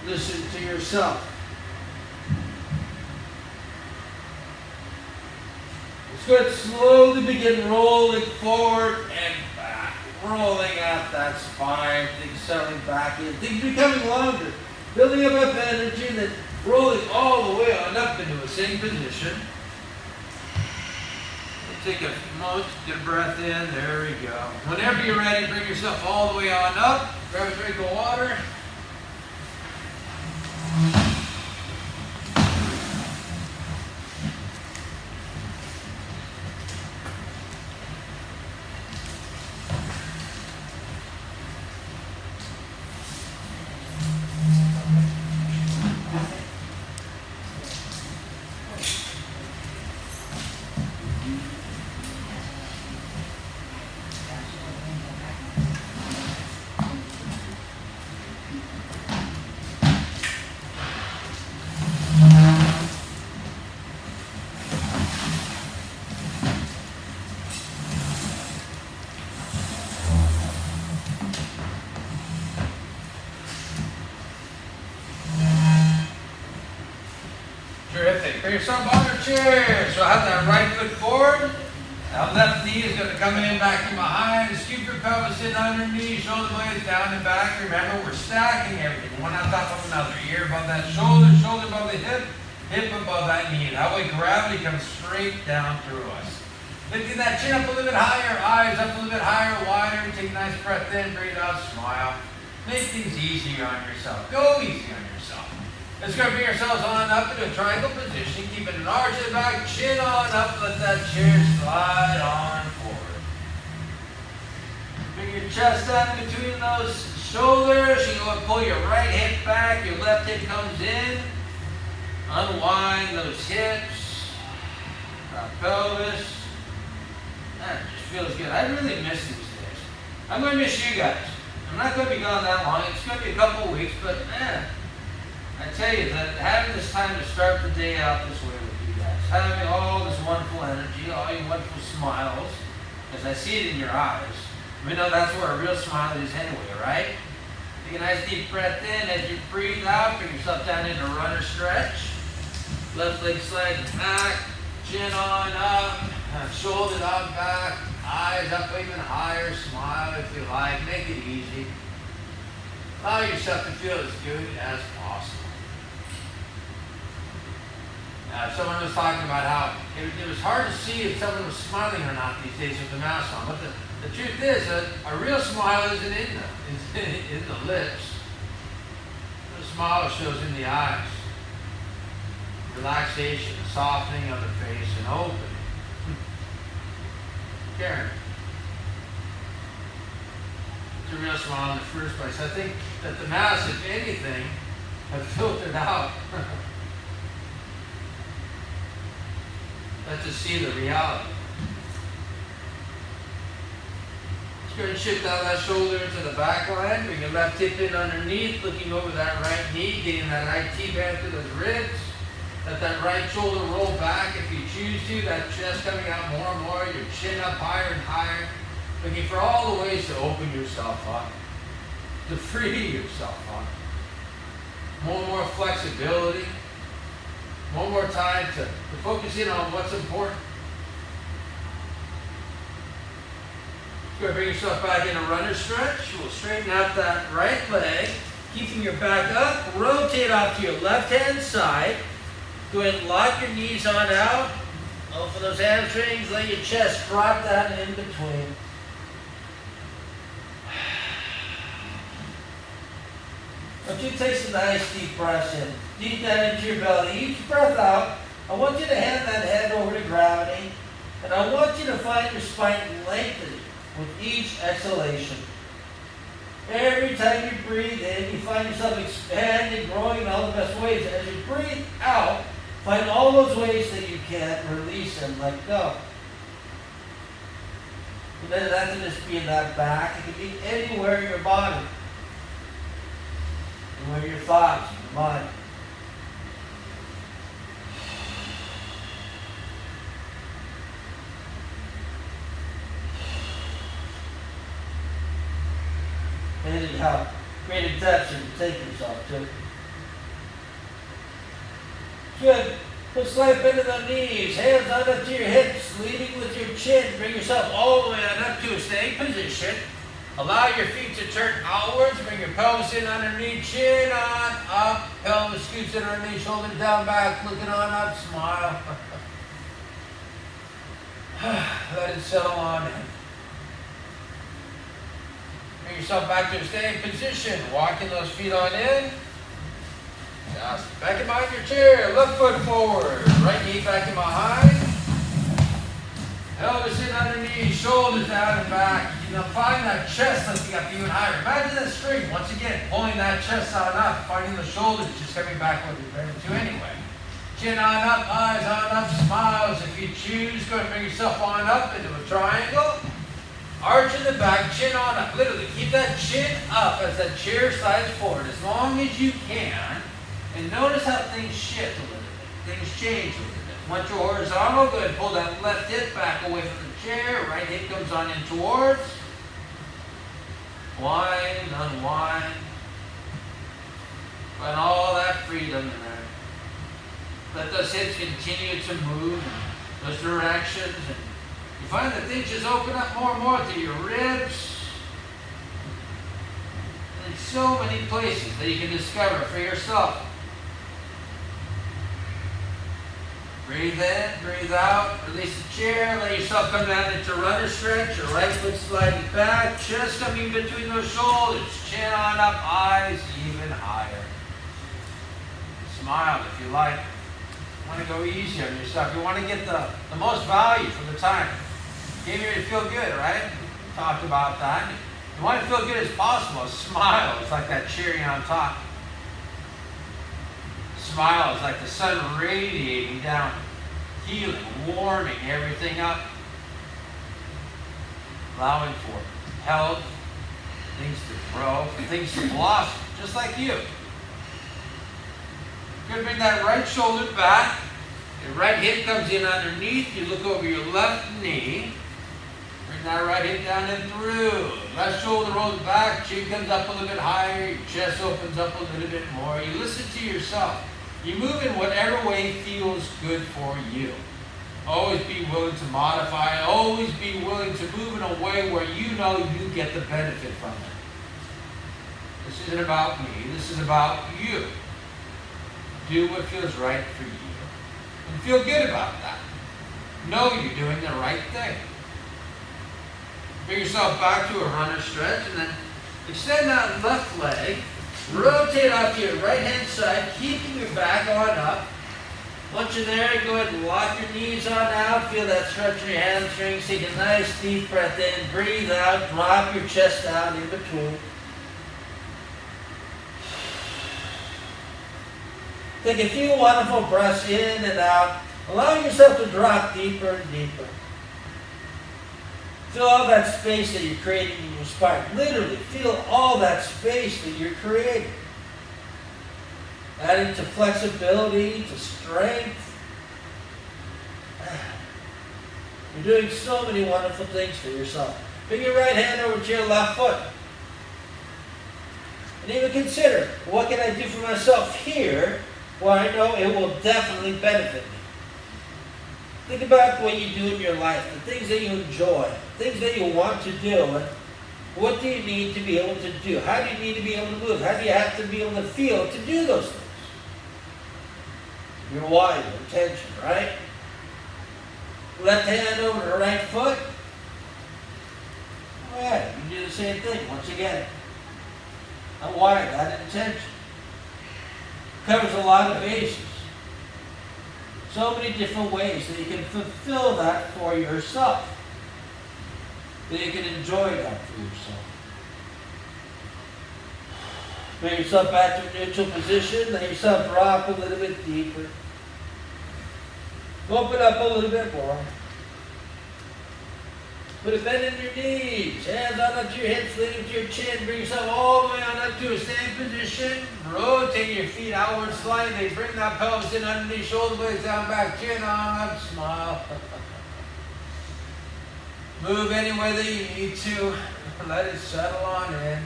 Listen to yourself. It's good. Slowly begin rolling forward and back. Rolling out that spine. Things settling back in. Things becoming longer. Building up enough energy and then rolling all the way on up into a sitting position. Take a moment, get a breath in. There we go. Whenever you're ready, bring yourself all the way on up. Grab a drink of water. Terrific. Bring yourself on your chair. So have that right foot forward. That left knee is going to come in back from behind. Scoop your pelvis in underneath. Shoulder blades down and back. Remember, we're stacking everything. One on top of another. Ear above that shoulder. Shoulder above the hip. Hip above that knee. That way gravity comes straight down through us. Lifting that chin up a little bit higher. Eyes up a little bit higher, wider. Take a nice breath in. Breathe out. Smile. Make things easier on yourself. Go easy on yourself. Let's go bring ourselves on up into a triangle position. Keep an arch in the back, chin on up, let that chair slide on forward. Bring your chest down between those shoulders. You're going to pull your right hip back, your left hip comes in. Unwind those hips, that pelvis. That just feels good. I really miss these days. I'm going to miss you guys. I'm not going to be gone that long. It's going to be a couple of weeks, but man. I tell you that having this time to start the day out this way with you guys, having all this wonderful energy, all your wonderful smiles, as I see it in your eyes, we know that's where a real smile is anyway, right? Take a nice deep breath in. As you breathe out, bring yourself down into a runner stretch. Left leg slides back, chin on up, shoulders on back, eyes up even higher, smile if you like, make it easy. Allow yourself to feel as good as possible. Someone was talking about how it was hard to see if someone was smiling or not these days with the mask on. But the truth is that a real smile isn't in the lips. The smile shows in the eyes. relaxation, softening of the face, and opening. Karen. It's a real smile in the first place. I think that the mass, if anything, have filtered out. Let's just see the reality. Let's go and shift down that shoulder into the back line. Bring your left hip in underneath, looking over that right knee, getting that right T-band to those ribs. Let that right shoulder roll back if you choose to. That chest coming out more and more. Your chin up higher and higher. Looking for all the ways to open yourself up. To free yourself up. More flexibility. One more time to focus in on what's important. Go ahead, bring yourself back in a runner stretch. We'll straighten out that right leg. Keeping your back up. Rotate off to your left-hand side. Go ahead and lock your knees on out. Open those hamstrings. Let your chest drop down in between. I want you to take some nice deep breaths in. Deep down into your belly. Each breath out, I want you to hand that head over to gravity. And I want you to find your spine lengthening with each exhalation. Every time you breathe in, you find yourself expanding, growing in all the best ways. As you breathe out, find all those ways that you can release and let go. It doesn't have to just be in that back. It can be anywhere in your body. Anywhere your thoughts, your mind. They need help. Great intention to take yourself to. Good. Put slight bend in the knees. Hands on up to your hips. Leading with your chin. Bring yourself all the way on up to a staying position. Allow your feet to turn outwards. Bring your pelvis in underneath. Chin on up. Pelvis scoots in underneath. Shoulders down back. Looking on up. Smile. Let it settle on in. Bring yourself back to a staying position. Walking those feet on in. Just back in behind your chair. Left foot forward. Right knee back in behind. Pelvis in underneath. Shoulders down and back. You know, find that chest lifting up even higher. Imagine that string. Once again, pulling that chest on up. Finding the shoulders just coming back where you're ready to anyway. Chin on up. Eyes on up. Smiles. If you choose, go and bring yourself on up into a triangle. Arch in the back, chin on up. Literally, keep that chin up as that chair slides forward as long as you can. And notice how things shift a little bit. Things change a little bit. Once you're horizontal, go ahead and pull that left hip back away from the chair. Right hip comes on in towards. Wind, unwind. Find all that freedom in there. Let those hips continue to move in those directions. And you find that things just open up more and more through your ribs. And there's so many places that you can discover for yourself. Breathe in, breathe out, release the chair, let yourself come down into runner stretch, your right foot sliding back, chest coming between those shoulders, chin on up, eyes even higher. Smile if you like. You want to go easy on yourself. You want to get the most value from the time. Came here to feel good, right? We talked about that. You want to feel good as possible. Smile is like that cherry on top. Smile is like the sun radiating down, healing, warming everything up. Allowing for health, things to grow, for things to blossom, just like you. You're going to bring that right shoulder back. Your right hip comes in underneath. You look over your left knee. Bring that right hip down and through. Left shoulder rolls back. Chin comes up a little bit higher. Your chest opens up a little bit more. You listen to yourself. You move in whatever way feels good for you. Always be willing to modify. Always be willing to move in a way where you know you get the benefit from it. This isn't about me. This is about you. Do what feels right for you. And feel good about that. Know you're doing the right thing. Bring yourself back to a runner stretch and then extend that left leg. Rotate off to your right hand side, keeping your back on up. Once you're there, go ahead and lock your knees on out. Feel that stretch in your hamstrings. Take a nice deep breath in. Breathe out. Drop your chest out in between. Take a few wonderful breaths in and out. Allow yourself to drop deeper and deeper. Feel all that space that you're creating in your spine. Literally, feel all that space that you're creating. Adding to flexibility, to strength. You're doing so many wonderful things for yourself. Bring your right hand over to your left foot. And even consider, what can I do for myself here where I know it will definitely benefit me? Think about what you do in your life, the things that you enjoy, things that you want to do, and what do you need to be able to do? How do you need to be able to move? How do you have to be able to feel to do those things? Your why, your intention, right? Left hand over the right foot. All right, you do the same thing once again. That why, that intention. Covers a lot of bases. So many different ways that you can fulfill that for yourself. That you can enjoy that for yourself. Bring yourself back to a neutral position. Let yourself drop a little bit deeper. Open up a little bit more. Put a bend in your knees. Hands on up to your hips, leaning to your chin. Bring yourself all the way on up to a standing position. Rotate your feet outward slightly. Bring that pelvis in underneath, shoulder blades down, back, chin on up, smile. Move any way that you need to. Let it settle on in.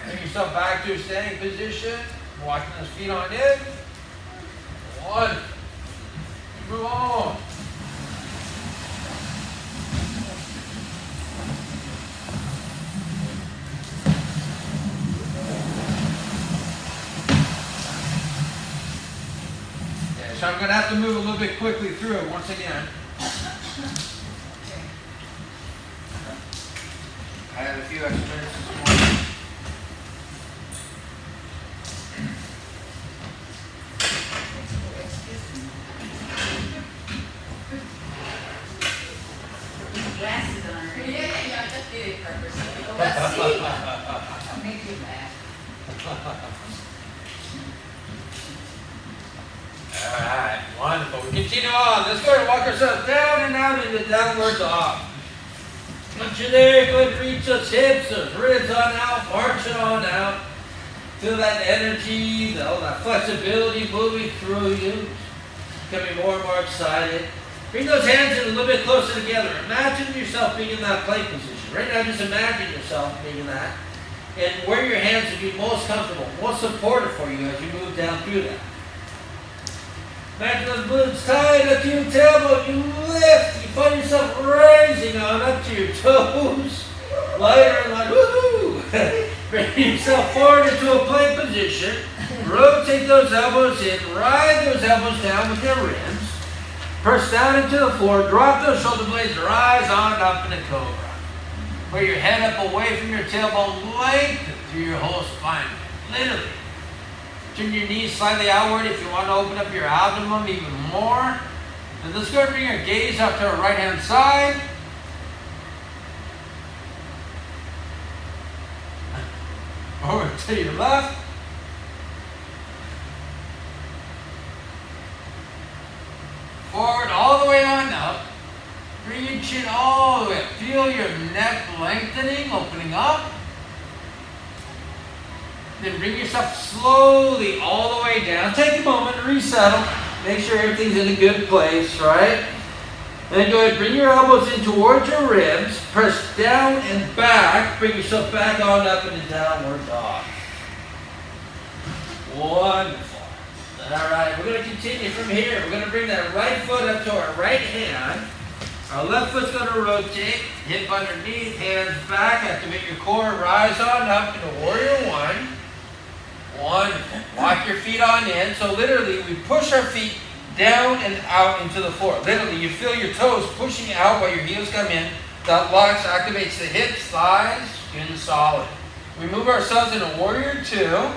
Bring yourself back to a standing position. Walking those feet on in. One. Move on. So I'm going to have to move a little bit quickly through it once again. I have a few extra minutes this morning. Glasses on her. Yeah, I just did it purposely. Oh, let's see. Make you laugh. Alright, wonderful. We continue on. Let's go and walk ourselves down and out into downward dog. Once you're there, go ahead and reach those hips, those ribs on out, march it on out. Feel that energy, all that flexibility moving through you. Becoming more and more excited. Bring those hands in a little bit closer together. Imagine yourself being in that plank position. Right now, just imagine yourself being in that. And where your hands would be most comfortable, most supportive for you as you move down through that. Imagine those glutes tied up to your tailbone. You lift. You find yourself raising on up to your toes. Lighter and lighter. Woohoo! Bring yourself forward into a plank position. Rotate those elbows in. Ride those elbows down with your ribs. Press down into the floor. Drop those shoulder blades. Rise on up in a cobra. Put your head up away from your tailbone. Lengthen through your whole spine. Literally. Turn your knees slightly outward if you want to open up your abdomen even more. And let's go and bring your gaze up to our right hand side. Over to your left. Forward all the way on up. Bring your chin all the way up. Feel your neck lengthening, opening up. Then bring yourself slowly all the way down. Take a moment, resettle. Make sure everything's in a good place, right? And then go ahead, bring your elbows in towards your ribs. Press down and back. Bring yourself back on up in a downward dog. Wonderful. All right, we're going to continue from here. We're going to bring that right foot up to our right hand. Our left foot's going to rotate. Hip underneath, hands back. Activate your core. Rise on up into Warrior One. Wonderful. Walk your feet on in. So literally, we push our feet down and out into the floor. Literally, you feel your toes pushing out while your heels come in. That locks, activates the hips, thighs, skin solid. We move ourselves into Warrior Two.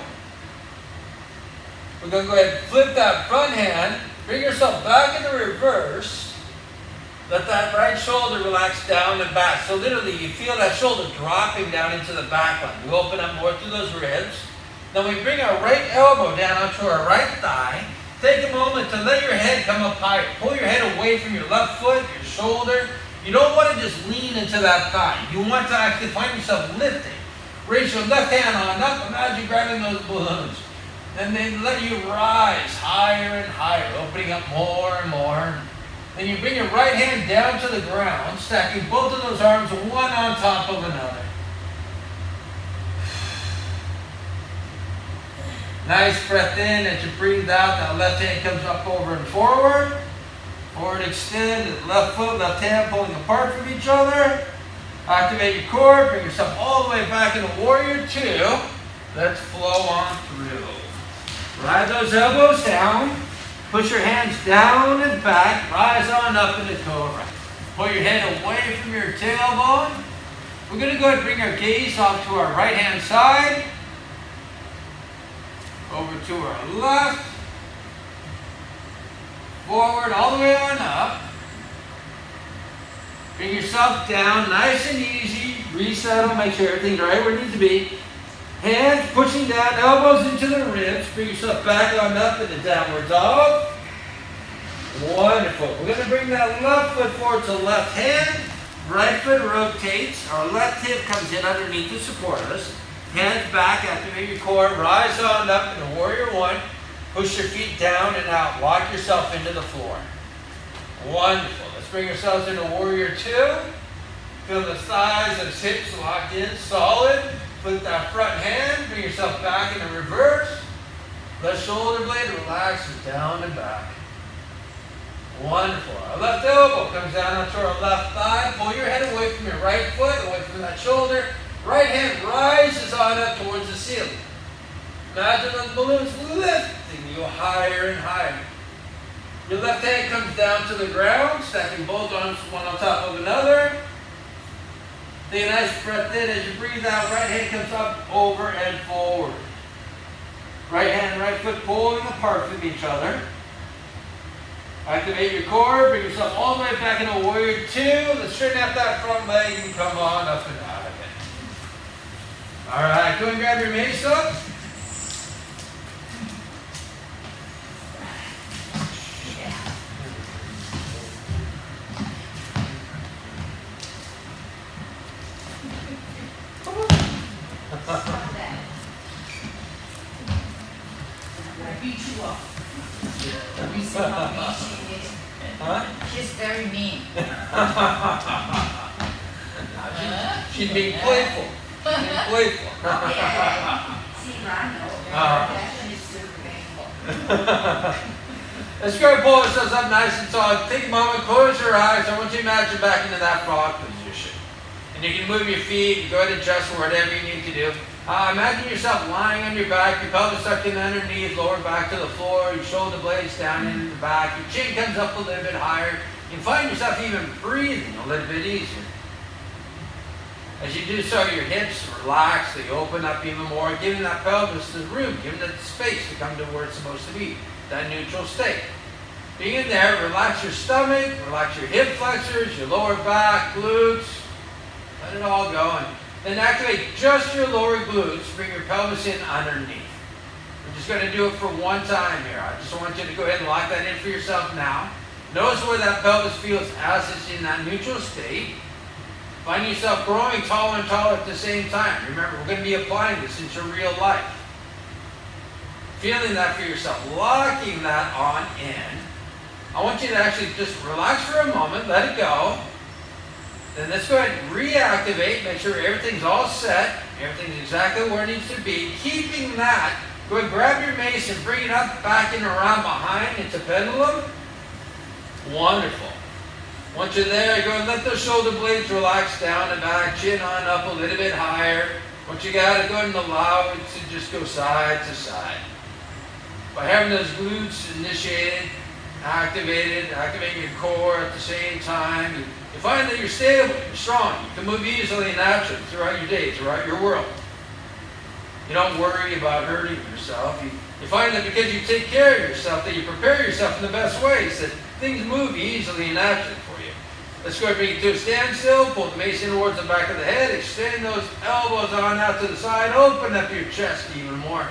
We're going to go ahead and flip that front hand. Bring yourself back in the reverse. Let that right shoulder relax down and back. So literally you feel that shoulder dropping down into the back line. We open up more through those ribs. Then we bring our right elbow down onto our right thigh. Take a moment to let your head come up higher. Pull your head away from your left foot, your shoulder. You don't want to just lean into that thigh. You want to actually find yourself lifting. Raise your left hand on up. Imagine grabbing those balloons. And then let you rise higher and higher, opening up more and more. Then you bring your right hand down to the ground, stacking both of those arms one on top of another. Nice breath in. As you breathe out, that left hand comes up over and forward. Forward extend, left foot, left hand pulling apart from each other. Activate your core, bring yourself all the way back into Warrior Two. Let's flow on through. Ride those elbows down. Push your hands down and back. Rise on up into Cobra. Pull your head away from your tailbone. We're going to go ahead and bring our gaze off to our right hand side. Over to our left. Forward all the way on up. Bring yourself down nice and easy. Resettle, make sure everything's right where it needs to be. Hands pushing down, elbows into the ribs. Bring yourself back on up into downward dog. Wonderful. We're going to bring that left foot forward to left hand. Right foot rotates. Our left hip comes in underneath to support us. Hands back, activate your core. Rise on up into Warrior One. Push your feet down and out. Lock yourself into the floor. Wonderful. Let's bring ourselves into Warrior Two. Feel the thighs and hips locked in, solid. Flip that front hand, bring yourself back into reverse. Left shoulder blade relaxes down and back. Wonderful. Our left elbow comes down onto our left thigh. Pull your head away from your right foot, away from that shoulder. Right hand rises on up towards the ceiling. Imagine those balloons lifting you higher and higher. Your left hand comes down to the ground, stacking both arms one on top of another. Take a nice breath in. As you breathe out, right hand comes up, over and forward. Right hand, right foot pulling apart from each other. Activate your core. Bring yourself all the way back into Warrior Two. Let's straighten out that front leg and come on up and out of it. All right, go and grab your mace up. Huh? She's very mean. She's being playful. She's being playful. Okay. See, Rhino. That is super painful. Let's go and pull ourselves up nice and tall. Take a moment, close your eyes. I want you to imagine back into that frog position. And you can move your feet, go ahead and adjust whatever you need to do. Imagine yourself lying on your back, your pelvis tucked in underneath, lower back to the floor, your shoulder blades down into the back, your chin comes up a little bit higher. You can find yourself even breathing a little bit easier. As you do so, your hips relax, they open up even more, giving that pelvis the room, giving it the space to come to where it's supposed to be, that neutral state. Being in there, relax your stomach, relax your hip flexors, your lower back, glutes, let it all go. And then activate just your lower glutes, bring your pelvis in underneath. We're just going to do it for one time here. I just want you to go ahead and lock that in for yourself now. Notice where that pelvis feels as it's in that neutral state. Find yourself growing taller and taller at the same time. Remember, we're going to be applying this into real life. Feeling that for yourself, locking that on in. I want you to actually just relax for a moment, let it go. Then let's go ahead and reactivate, make sure everything's all set, everything's exactly where it needs to be. Keeping that, go ahead and grab your mace and bring it up, back and around behind into pendulum. Wonderful. Once you're there, go and let those shoulder blades relax down and back, chin on up a little bit higher. Once you got it, go ahead and allow it to just go side to side. By having those glutes initiated, activating your core at the same time, you find that you're stable, you're strong, you can move easily and naturally throughout your day, throughout your world. You don't worry about hurting yourself. You You find that because you take care of yourself, that you prepare yourself in the best ways, that things move easily and naturally for you. Let's go ahead and bring it to a standstill. Pull the mace in towards the back of the head. Extend those elbows on out to the side. Open up your chest even more.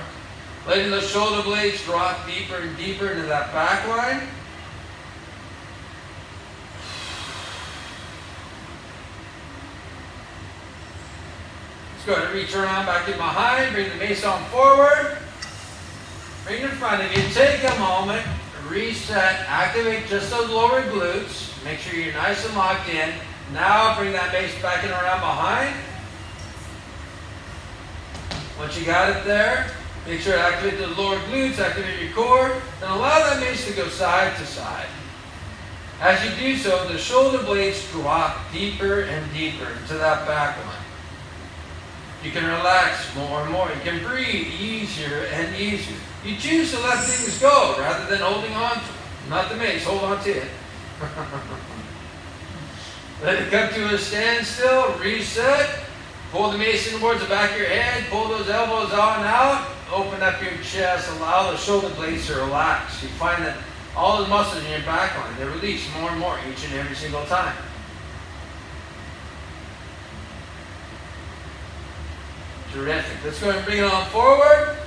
Letting those shoulder blades drop deeper and deeper into that back line. Let's go ahead and reach around back in behind. Bring the mace on forward. Bring it in front of you. Take a moment. Reset. Activate just those lower glutes. Make sure you're nice and locked in. Now bring that mace back and around behind. Once you got it there, make sure to activate those lower glutes, activate your core, and allow that mace to go side to side. As you do so, the shoulder blades drop deeper and deeper into that back line. You can relax more and more. You can breathe easier and easier. You choose to let things go rather than holding on to it. Not the mace, hold on to it. Let it come to a standstill, reset. Pull the mace in towards the back of your head. Pull those elbows on out. Open up your chest. Allow the shoulder blades to relax. You find that all the muscles in your back line, they release more and more each and every single time. Terrific. Let's go ahead and bring it on forward.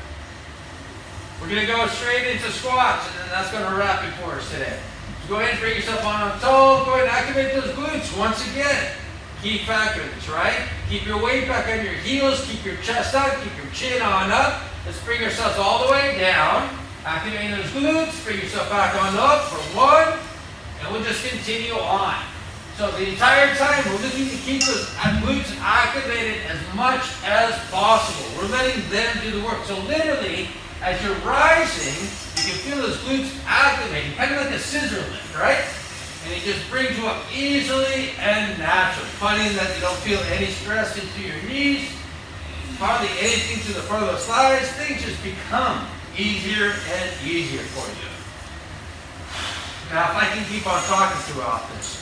We're going to go straight into squats, and then that's going to wrap it for us today. So go ahead and bring yourself on toe. Go ahead and activate those glutes once again. Key factor in this, right? Keep your weight back on your heels. Keep your chest up. Keep your chin on up. Let's bring ourselves all the way down. Activating those glutes. Bring yourself back on up for one. And we'll just continue on. So the entire time, we're looking to keep those glutes activated as much as possible. We're letting them do the work. So literally, as you're rising, you can feel those glutes activating, kind of like a scissor lift, right? And it just brings you up easily and naturally. Finding that you don't feel any stress into your knees, hardly anything to the front of the thighs. Things just become easier and easier for you. Now, if I can keep on talking throughout this.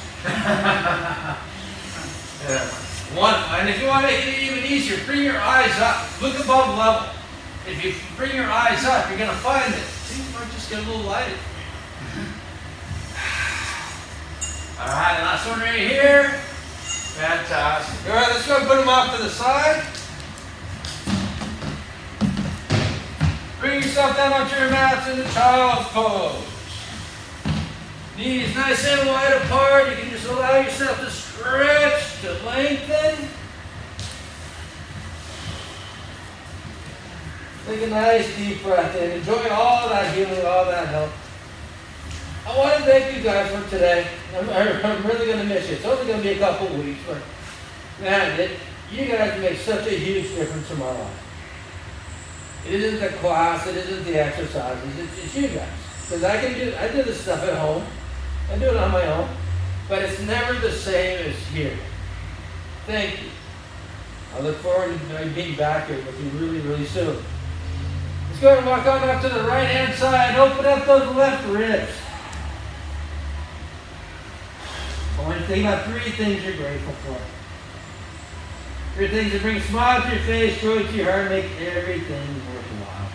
Wonderful. And if you want to make it even easier, bring your eyes up. Look above level. If you bring your eyes up, you're going to find that things might just get a little lighter for you. All right, last one right here. Fantastic. All right, let's go and put them off to the side. Bring yourself down onto your mats in the child's pose. Knees nice and wide apart. You can just allow yourself to stretch, to lengthen. Take a nice deep breath in. Enjoy all that healing, all that help. I want to thank you guys for today. I'm really going to miss you. It's only going to be a couple weeks, but man, you guys make such a huge difference in my life. It isn't the class, it isn't the exercises, it's you guys. Because I do this stuff at home. I do it on my own, but it's never the same as here. Thank you. I look forward to being back here with you really, really soon. Let's go ahead and walk on up to the right-hand side. Open up those left ribs. I want you to think about 3 things you're grateful for. 3 things that bring a smile to your face, joy to your heart, make everything worthwhile.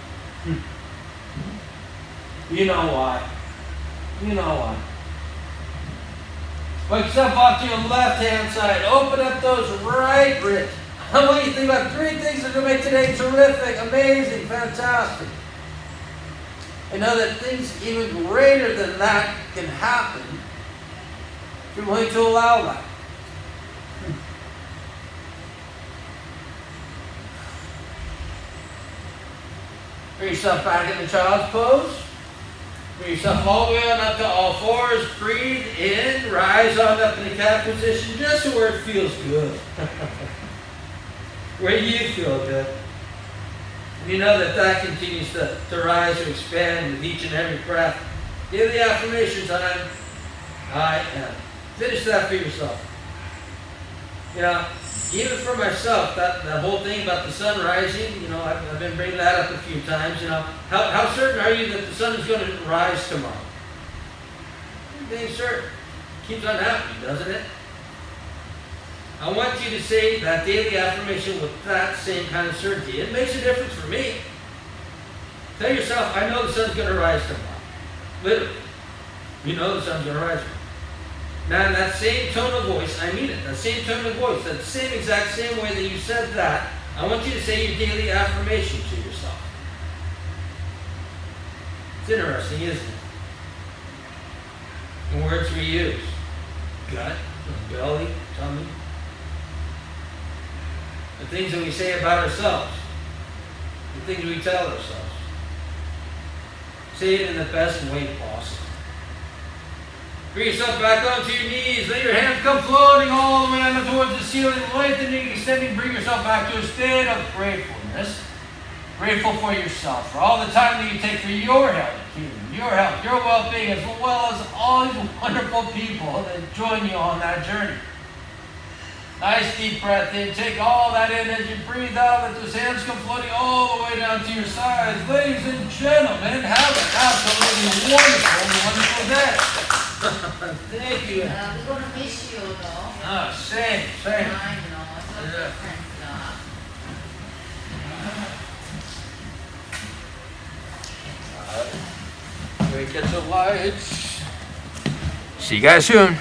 You know why. You know why. Put yourself off to your left-hand side. Open up those right ribs. I want you to think about 3 things that are going to make today terrific, amazing, fantastic. And know that things even greater than that can happen if you're willing to allow that. Bring yourself back in the child's pose. Bring yourself all the way on up to all fours. Breathe in. Rise on up in the cat position just to where it feels good. Where you feel good. And you know that continues to rise or expand with each and every breath. Give the affirmations on I am. Finish that for yourself. You know, even for myself, that whole thing about the sun rising, you know, I've been bringing that up a few times, you know. How certain are you that the sun is going to rise tomorrow? Dang certain. Keeps on happening, doesn't it? I want you to say that daily affirmation with that same kind of certainty. It makes a difference for me. Tell yourself, I know the sun's going to rise tomorrow. Literally. You know the sun's going to rise tomorrow. Now, in that same tone of voice, I mean it, that same tone of voice, that same exact same way that you said that, I want you to say your daily affirmation to yourself. It's interesting, isn't it? The words we use. Gut, belly, tummy. The things that we say about ourselves. The things we tell ourselves. Say it in the best way possible. Bring yourself back onto your knees. Let your hands come floating all the way up towards the ceiling, lengthening, extending. Bring yourself back to a state of gratefulness. Grateful for yourself, for all the time that you take for your health, your health, your well-being, as well as all these wonderful people that join you on that journey. Nice deep breath in. Take all that in as you breathe out. Let those hands come floating all the way down to your sides. Ladies and gentlemen, have an absolutely wonderful day. Thank you. We're gonna miss you though. Ah, same. I know, it's so different now. Get the lights. See you guys soon.